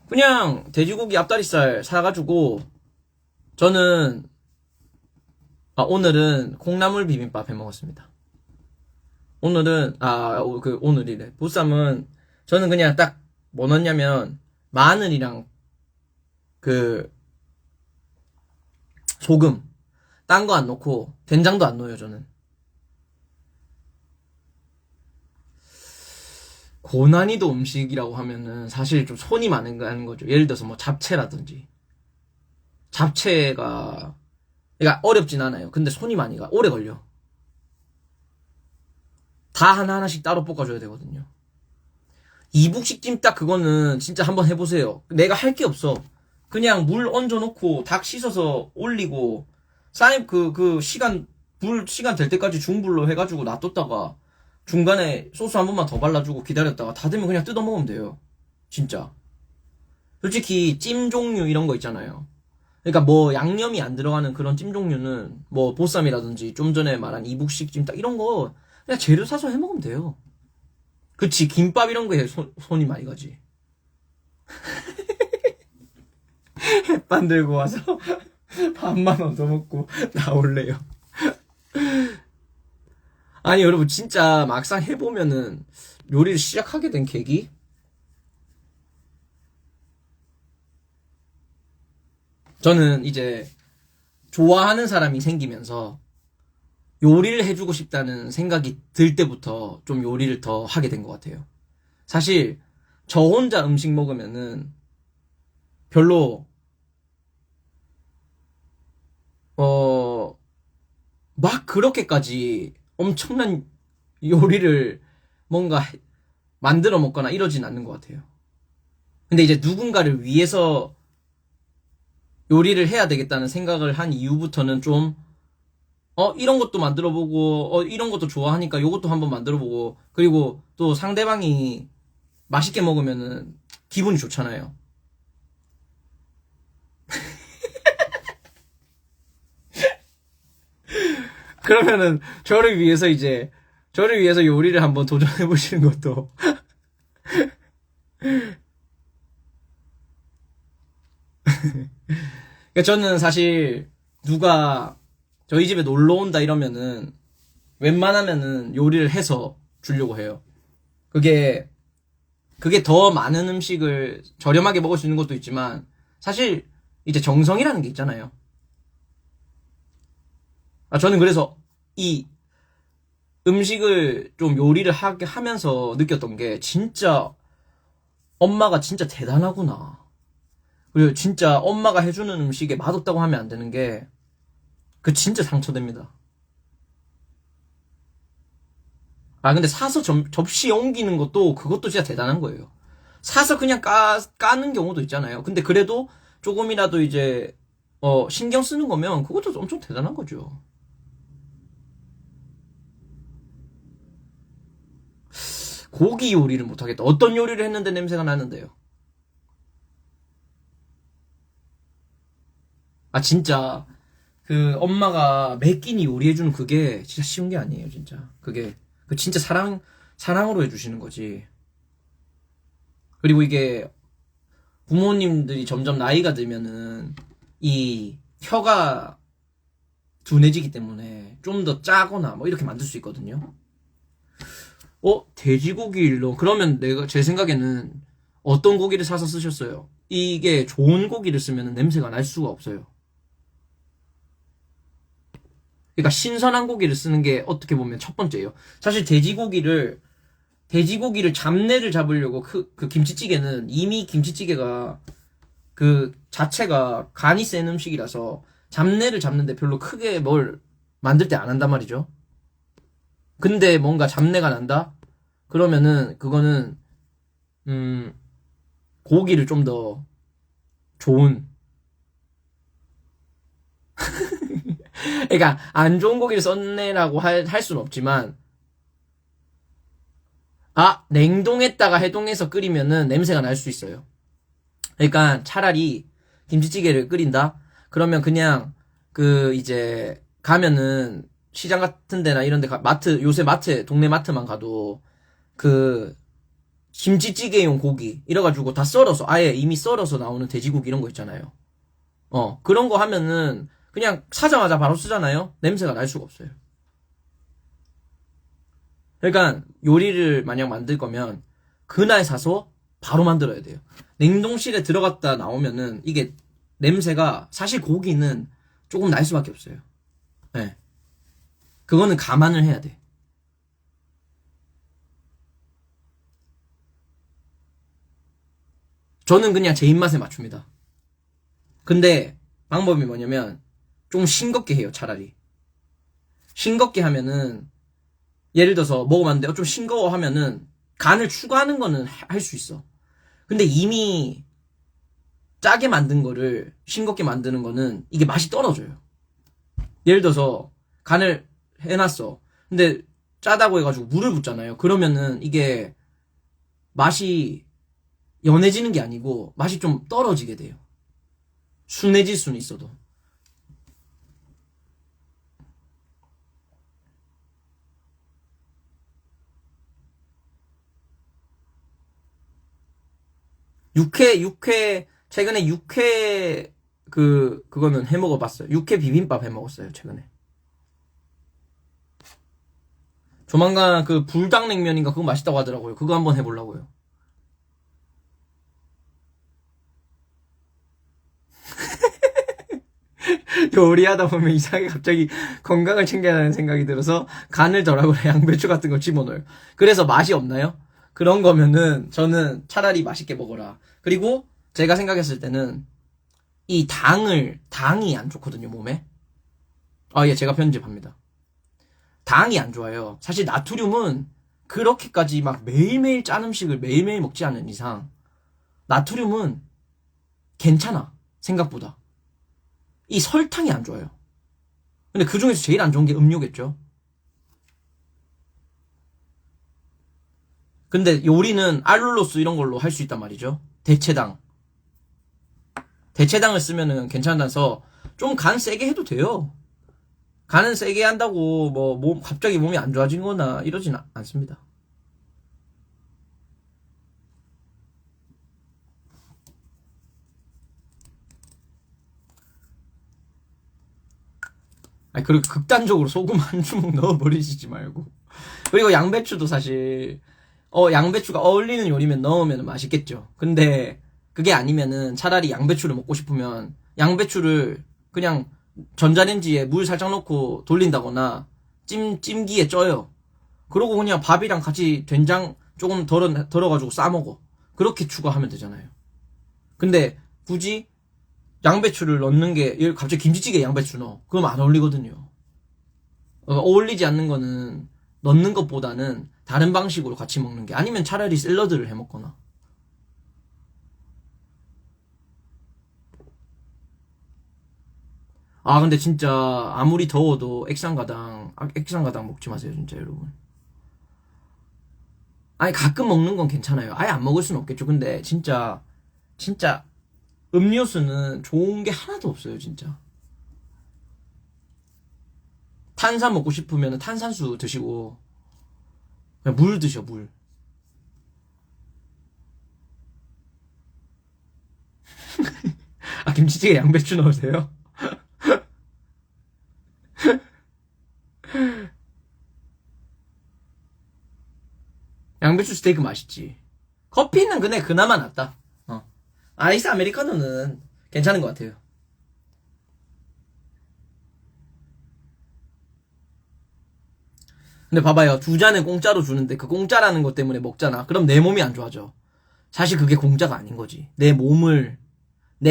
그냥 돼지고기 앞다리살 사가지고, 저는, 오늘은 콩나물 비빔밥 해 먹었습니다. 오늘이래. 보쌈은, 저는 그냥 딱, 뭐 넣냐면, 마늘이랑, 그, 소금. 딴 거 안 넣고, 된장도 안 넣어요, 저는. 고난이도 음식이라고 하면은, 사실 좀 손이 많은 거죠. 예를 들어서 뭐 잡채라든지. 잡채가, 그러니까 어렵진 않아요. 근데 손이 많이 가. 오래 걸려. 다 하나하나씩 따로 볶아줘야 되거든요. 이북식 찜닭 그거는 진짜 한번 해보세요. 내가 할 게 없어. 그냥 물 얹어놓고 닭 씻어서 올리고 시간 될 때까지 중불로 해가지고 놔뒀다가 중간에 소스 한 번만 더 발라주고 기다렸다가 다 되면 그냥 뜯어 먹으면 돼요. 진짜. 솔직히 찜 종류 이런 거 있잖아요. 그러니까 뭐 양념이 안 들어가는 그런 찜 종류는 뭐 보쌈이라든지 좀 전에 말한 이북식 찜닭 이런 거 그냥 재료 사서 해 먹으면 돼요. 그치, 김밥 이런 거에 손이 많이 가지. 햇반 들고 와서 밥만 얻어먹고 나올래요. 아니, 여러분, 진짜 막상 해보면은 요리를 시작하게 된 계기? 저는 이제 좋아하는 사람이 생기면서 요리를 해주고 싶다는 생각이 들 때부터 좀 요리를 더 하게 된 것 같아요. 사실 저 혼자 음식 먹으면은 별로 어 막 그렇게까지 엄청난 요리를 뭔가 만들어 먹거나 이러진 않는 것 같아요. 근데 이제 누군가를 위해서 요리를 해야 되겠다는 생각을 한 이후부터는 좀, 이런 것도 만들어 보고, 이런 것도 좋아하니까 요것도 한번 만들어 보고, 그리고 또 상대방이 맛있게 먹으면은 기분이 좋잖아요. 그러면은 저를 위해서 요리를 한번 도전해 보시는 것도. 그러니까 저는 사실 누가 저희 집에 놀러 온다 이러면은 웬만하면은 요리를 해서 주려고 해요. 그게 그게 더 많은 음식을 저렴하게 먹을 수 있는 것도 있지만 사실 이제 정성이라는 게 있잖아요. 저는 그래서 이 음식을 좀 요리를 하게 하면서 느꼈던 게 진짜 엄마가 진짜 대단하구나. 그리고 진짜 엄마가 해주는 음식에 맛없다고 하면 안 되는 게 그 진짜 상처됩니다. 근데 사서 접시 옮기는 것도 그것도 진짜 대단한 거예요. 사서 그냥 까는 경우도 있잖아요. 근데 그래도 조금이라도 이제 신경 쓰는 거면 그것도 엄청 대단한 거죠. 고기 요리를 못하겠다. 어떤 요리를 했는데 냄새가 나는데요? 진짜 그 엄마가 매 끼니 요리해주는 그게 진짜 쉬운 게 아니에요, 진짜. 그게 그 진짜 사랑으로 해주시는 거지. 그리고 이게 부모님들이 점점 나이가 들면은 이 혀가 둔해지기 때문에 좀 더 짜거나 뭐 이렇게 만들 수 있거든요. 돼지고기 일로 그러면 제 생각에는 어떤 고기를 사서 쓰셨어요? 이게 좋은 고기를 쓰면 냄새가 날 수가 없어요. 그러니까 신선한 고기를 쓰는 게 어떻게 보면 첫 번째예요. 사실 돼지고기를 잡내를 잡으려고 그 김치찌개는 이미 김치찌개가 그 자체가 간이 센 음식이라서 잡내를 잡는데 별로 크게 뭘 만들 때 안 한단 말이죠. 근데 뭔가 잡내가 난다? 그러면은 그거는 음 고기를 좀 더 좋은 그러니까 안 좋은 고기를 썼네라고 할 수는 없지만 냉동했다가 해동해서 끓이면은 냄새가 날 수 있어요. 그러니까 차라리 김치찌개를 끓인다? 그러면 그냥 그 이제 가면은 시장 같은 데나 이런 데 요새 동네 마트만 가도 그 김치찌개용 고기 이래가지고 다 썰어서 아예 이미 썰어서 나오는 돼지고기 이런 거 있잖아요. 그런 거 하면은 그냥 사자마자 바로 쓰잖아요. 냄새가 날 수가 없어요. 그러니까 요리를 만약 만들 거면 그날 사서 바로 만들어야 돼요. 냉동실에 들어갔다 나오면은 이게 냄새가 사실 고기는 조금 날 수밖에 없어요. 네. 그거는 감안을 해야 돼. 저는 그냥 제 입맛에 맞춥니다. 근데 방법이 뭐냐면 좀 싱겁게 해요, 차라리. 싱겁게 하면은 예를 들어서 먹어봤는데 좀 싱거워 하면은 간을 추가하는 거는 할 수 있어. 근데 이미 짜게 만든 거를 싱겁게 만드는 거는 이게 맛이 떨어져요. 예를 들어서 간을 해놨어. 근데 짜다고 해가지고 물을 붓잖아요. 그러면은 이게 맛이 연해지는 게 아니고 맛이 좀 떨어지게 돼요. 순해질 수는 있어도. 최근에 그거는 해 먹어봤어요. 육회 비빔밥 해 먹었어요, 최근에. 조만간 그 불닭냉면인가 그거 맛있다고 하더라고요. 그거 한번 해보려고요. 요리하다 보면 이상하게 갑자기 건강을 챙겨야 하는 생각이 들어서 간을 덜하고 양배추 같은 걸 집어넣어요. 그래서 맛이 없나요? 그런 거면은 저는 차라리 맛있게 먹어라. 그리고 제가 생각했을 때는 이 당이 안 좋거든요, 몸에. 아, 예, 제가 편집합니다. 당이 안 좋아요. 사실 나트륨은 그렇게까지 막 매일매일 짠 음식을 매일매일 먹지 않은 이상 나트륨은 괜찮아. 생각보다. 이 설탕이 안 좋아요. 근데 그 중에서 제일 안 좋은 게 음료겠죠. 근데 요리는 알룰로스 이런 걸로 할 수 있단 말이죠. 대체당. 대체당을 쓰면은 괜찮아서 좀 간 세게 해도 돼요. 간은 세게 한다고 갑자기 몸이 안 좋아지거나 이러진 않습니다. 아니, 그리고 극단적으로 소금 한 주먹 넣어버리시지 말고. 그리고 양배추도 사실, 양배추가 어울리는 요리면 넣으면 맛있겠죠. 근데 그게 아니면은 차라리 양배추를 먹고 싶으면 양배추를 그냥 전자레인지에 물 살짝 넣고 돌린다거나 찜기에 쪄요. 그러고 그냥 밥이랑 같이 된장 조금 덜어가지고 싸먹어. 그렇게 추가하면 되잖아요. 근데 굳이 양배추를 넣는 게 갑자기 김치찌개에 양배추 넣어. 그럼 안 어울리거든요. 어울리지 않는 거는 넣는 것보다는 다른 방식으로 같이 먹는 게, 아니면 차라리 샐러드를 해 먹거나. 아, 근데 진짜 아무리 더워도 액상가당 먹지 마세요, 진짜 여러분. 아니, 가끔 먹는 건 괜찮아요. 아예 안 먹을 수는 없겠죠. 근데 진짜 음료수는 좋은 게 하나도 없어요, 진짜. 탄산 먹고 싶으면 탄산수 드시고 그냥 물 드셔, 물. 아, 김치찌개 양배추 넣으세요? 양배추 스테이크 맛있지. 커피는 근데 그나마 낫다. 아이스 아메리카노는 괜찮은 것 같아요. 근데 봐봐요. 두 잔을 공짜로 주는데 그 공짜라는 것 때문에 먹잖아. 그럼 내 몸이 안 좋아져. 사실 그게 공짜가 아닌 거지. 내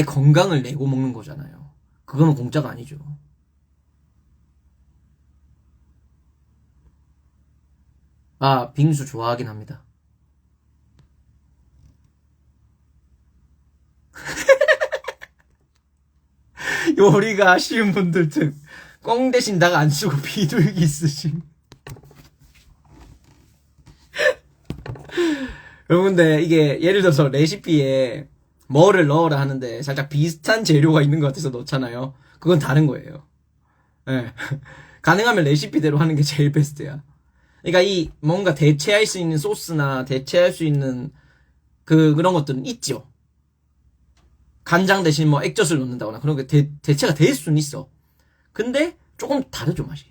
건강을 내고 먹는 거잖아요. 그거는 공짜가 아니죠. 아, 빙수 좋아하긴 합니다. 요리가 아쉬운 분들 등 꽁 대신 닭 안 쓰고 비둘기 있으신. 여러분들, 이게 예를 들어서 레시피에 뭐를 넣어라 하는데 살짝 비슷한 재료가 있는 것 같아서 넣잖아요. 그건 다른 거예요. 예. 가능하면 레시피대로 하는 게 제일 베스트야. 그러니까 이 뭔가 대체할 수 있는 소스나 대체할 수 있는 그런 것들은 있죠. 간장 대신 뭐 액젓을 넣는다거나 그런 게 대체가 될 수는 있어. 근데 조금 다르죠, 맛이.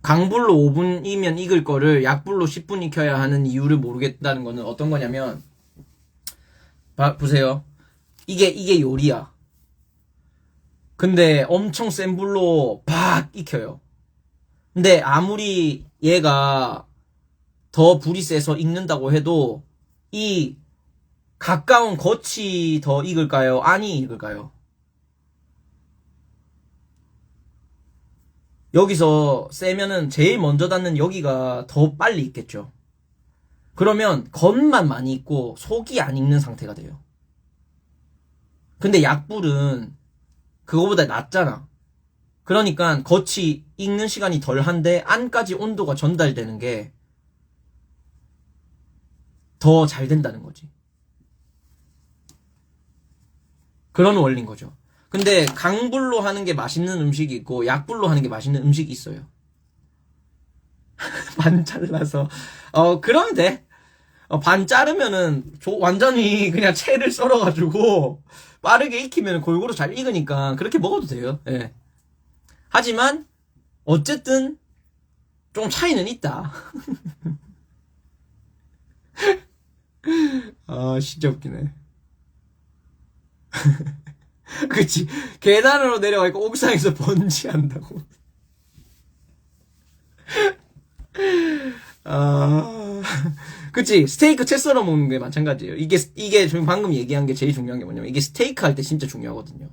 강불로 5분이면 익을 거를 약불로 10분 익혀야 하는 이유를 모르겠다는 거는 어떤 거냐면, 보세요. 이게 요리야. 근데 엄청 센 불로 팍 익혀요. 근데 아무리 얘가 더 불이 세서 익는다고 해도 이 가까운 겉이 더 익을까요? 안이 익을까요? 여기서 세면은 제일 먼저 닿는 여기가 더 빨리 익겠죠. 그러면 겉만 많이 익고 속이 안 익는 상태가 돼요. 근데 약불은 그거보다 낮잖아. 그러니까 겉이 익는 시간이 덜한데 안까지 온도가 전달되는 게 더 잘 된다는 거지. 그런 원리인 거죠. 근데 강불로 하는 게 맛있는 음식이 있고 약불로 하는 게 맛있는 음식이 있어요. 반 잘라서 그러면 돼. 반 자르면은 완전히 그냥 채를 썰어가지고 빠르게 익히면 골고루 잘 익으니까 그렇게 먹어도 돼요. 예. 하지만 어쨌든 좀 차이는 있다. 아, 진짜 웃기네. 그치. 계단으로 내려가니까 옥상에서 번지한다고. 아, 그치. 스테이크 채 썰어 먹는 게 마찬가지예요. 이게 지금 방금 얘기한 게 제일 중요한 게 뭐냐면, 이게 스테이크 할 때 진짜 중요하거든요.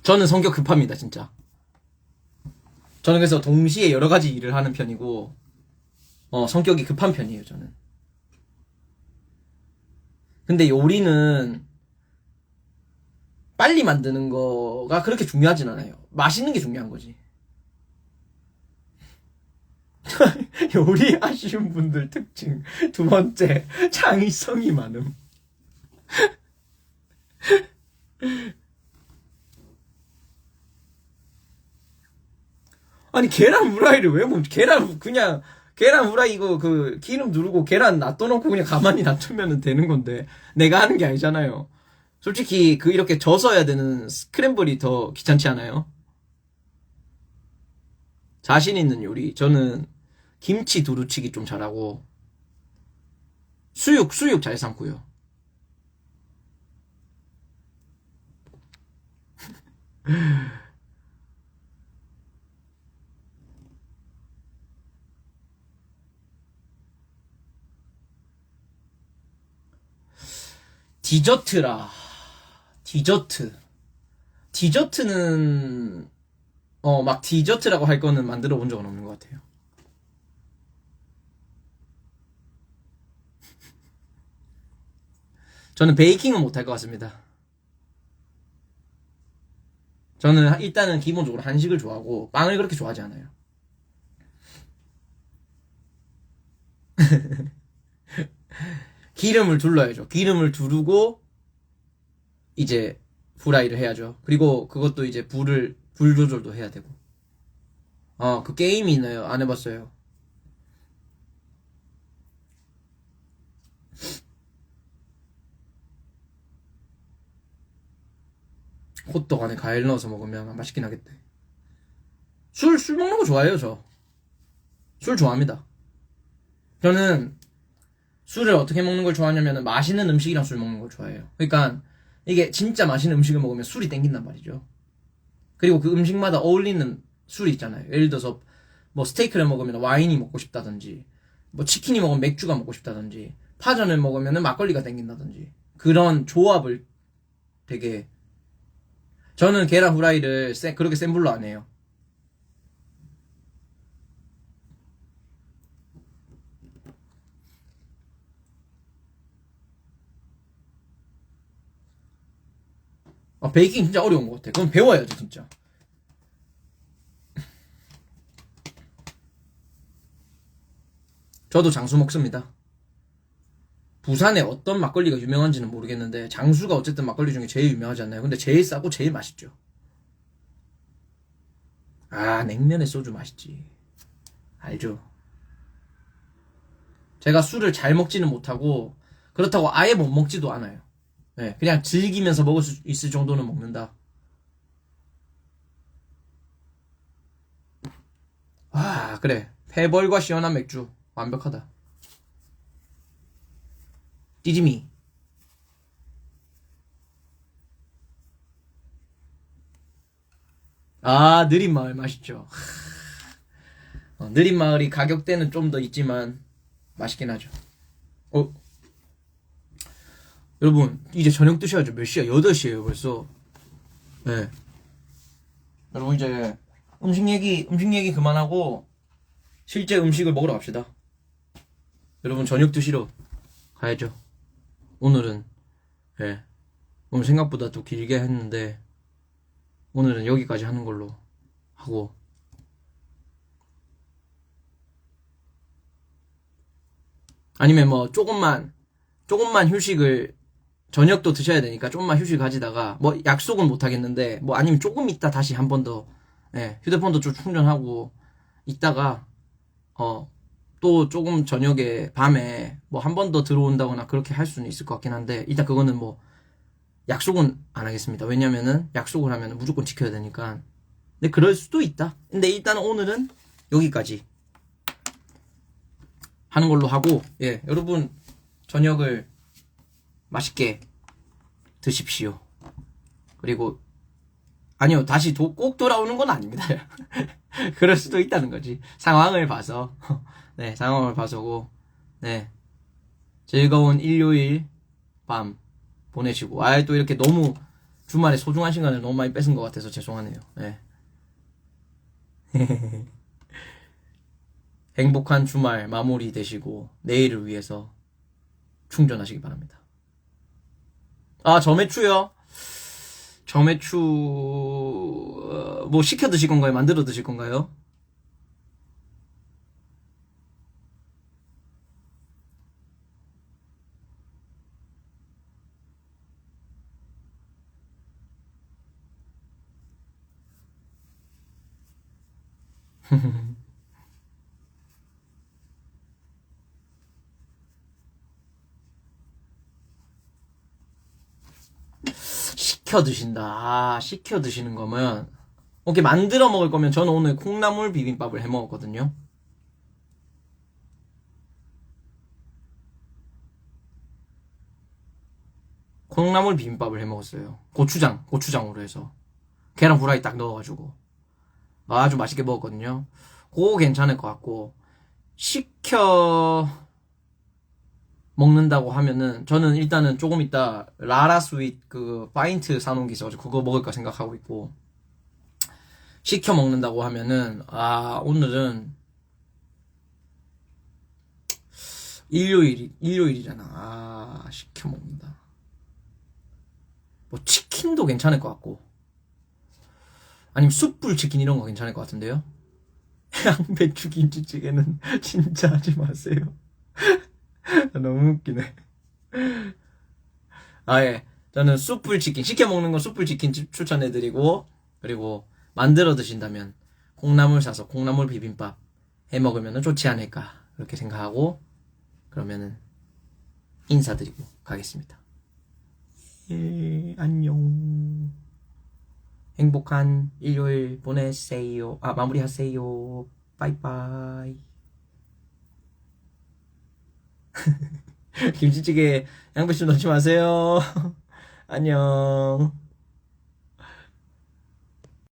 저는 성격 급합니다, 진짜. 저는 그래서 동시에 여러 가지 일을 하는 편이고, 성격이 급한 편이에요, 저는. 근데 요리는 빨리 만드는 거가 그렇게 중요하진 않아요. 맛있는 게 중요한 거지. 요리하시는 분들 특징. 두 번째, 창의성이 많음. 아니, 계란 후라이를 왜 먹지? 계란 후라이 이거 기름 두르고 계란 놔둬놓고 그냥 가만히 놔두면 되는 건데, 내가 하는 게 아니잖아요. 솔직히 이렇게 져서야 되는 스크램블이 더 귀찮지 않아요? 자신 있는 요리. 저는 김치 두루치기 좀 잘하고, 수육 잘 삶고요. 디저트라. 디저트. 디저트는, 막 디저트라고 할 거는 만들어 본 적은 없는 것 같아요. 저는 베이킹은 못할 것 같습니다. 저는 일단은 기본적으로 한식을 좋아하고, 빵을 그렇게 좋아하지 않아요. 기름을 둘러야죠. 기름을 두르고, 이제, 후라이를 해야죠. 그리고 그것도 이제 불 조절도 해야 되고. 그 게임이 있나요? 안 해봤어요. 호떡 안에 과일 넣어서 먹으면 맛있긴 하겠대. 술 먹는 거 좋아해요, 저. 술 좋아합니다. 저는 술을 어떻게 먹는 걸 좋아하냐면 맛있는 음식이랑 술 먹는 걸 좋아해요. 그러니까 이게 진짜 맛있는 음식을 먹으면 술이 땡긴단 말이죠. 그리고 그 음식마다 어울리는 술이 있잖아요. 예를 들어서 뭐 스테이크를 먹으면 와인이 먹고 싶다든지, 뭐 치킨이 먹으면 맥주가 먹고 싶다든지, 파전을 먹으면 막걸리가 땡긴다든지, 그런 조합을 되게. 저는 계란 후라이를 그렇게 센 불로 안 해요. 베이킹 진짜 어려운 것 같아. 그건 배워야지, 진짜. 저도 장수 먹습니다. 부산에 어떤 막걸리가 유명한지는 모르겠는데, 장수가 어쨌든 막걸리 중에 제일 유명하지 않나요? 근데 제일 싸고 제일 맛있죠. 아, 냉면에 소주 맛있지. 알죠. 제가 술을 잘 먹지는 못하고, 그렇다고 아예 못 먹지도 않아요. 네, 그냥 즐기면서 먹을 수 있을 정도는 먹는다. 아, 그래. 패벌과 시원한 맥주. 완벽하다. 띠지미. 아, 느린 마을 맛있죠. 느린 마을이 가격대는 좀 더 있지만, 맛있긴 하죠. 어, 여러분, 이제 저녁 드셔야죠. 몇 시야? 8시에요, 벌써. 네. 여러분, 이제, 음식 얘기 그만하고, 실제 음식을 먹으러 갑시다. 여러분, 저녁 드시러 가야죠. 오늘은, 예. 오늘 생각보다 또 길게 했는데, 오늘은 여기까지 하는 걸로 하고, 아니면 뭐, 조금만 휴식을, 저녁도 드셔야 되니까 조금만 휴식 가지다가, 뭐, 약속은 못 하겠는데, 뭐, 아니면 조금 있다 다시 한 번 더, 예, 휴대폰도 좀 충전하고, 있다가, 어, 또 조금 저녁에, 밤에, 뭐, 한 번 더 들어온다거나 그렇게 할 수는 있을 것 같긴 한데, 일단 그거는 뭐, 약속은 안 하겠습니다. 왜냐면은, 약속을 하면 무조건 지켜야 되니까. 근데 그럴 수도 있다. 근데 일단 오늘은 여기까지 하는 걸로 하고, 예, 여러분, 저녁을 맛있게 드십시오. 그리고, 아니요, 다시 꼭 돌아오는 건 아닙니다. 그럴 수도 있다는 거지. 상황을 봐서. 네, 상황을 봐서고, 네. 즐거운 일요일 밤 보내시고, 또 이렇게 너무 주말에 소중한 시간을 너무 많이 뺏은 것 같아서 죄송하네요. 네. 행복한 주말 마무리 되시고, 내일을 위해서 충전하시기 바랍니다. 저매추요? 저매추, 뭐 시켜 드실 건가요? 만들어 드실 건가요? 시켜 드신다. 시켜 드시는 거면, 오케이, 만들어 먹을 거면 저는 오늘 콩나물 비빔밥을 해 먹었거든요. 콩나물 비빔밥을 해 먹었어요. 고추장으로 해서. 계란 후라이 딱 넣어가지고. 아주 맛있게 먹었거든요. 그거 괜찮을 것 같고, 시켜 먹는다고 하면은, 저는 일단은 조금 이따 라라 스윗 그 파인트 사놓은 게 있어가지고 그거 먹을까 생각하고 있고, 시켜 먹는다고 하면은, 오늘은 일요일이잖아. 시켜 먹는다. 뭐 치킨도 괜찮을 것 같고, 아니면 숯불 치킨 이런 거 괜찮을 것 같은데요. 양배추 김치찌개는 진짜 하지 마세요. 너무 웃기네. 예. 저는 숯불 치킨, 시켜 먹는 건 숯불 치킨 추천해드리고, 그리고 만들어 드신다면 콩나물 사서 콩나물 비빔밥 해 먹으면 좋지 않을까, 그렇게 생각하고, 그러면은 인사드리고 가겠습니다. 예, 안녕. 행복한 일요일 보내세요. 마무리하세요. 빠이빠이. 김치찌개 양배추 넣지 마세요. 안녕.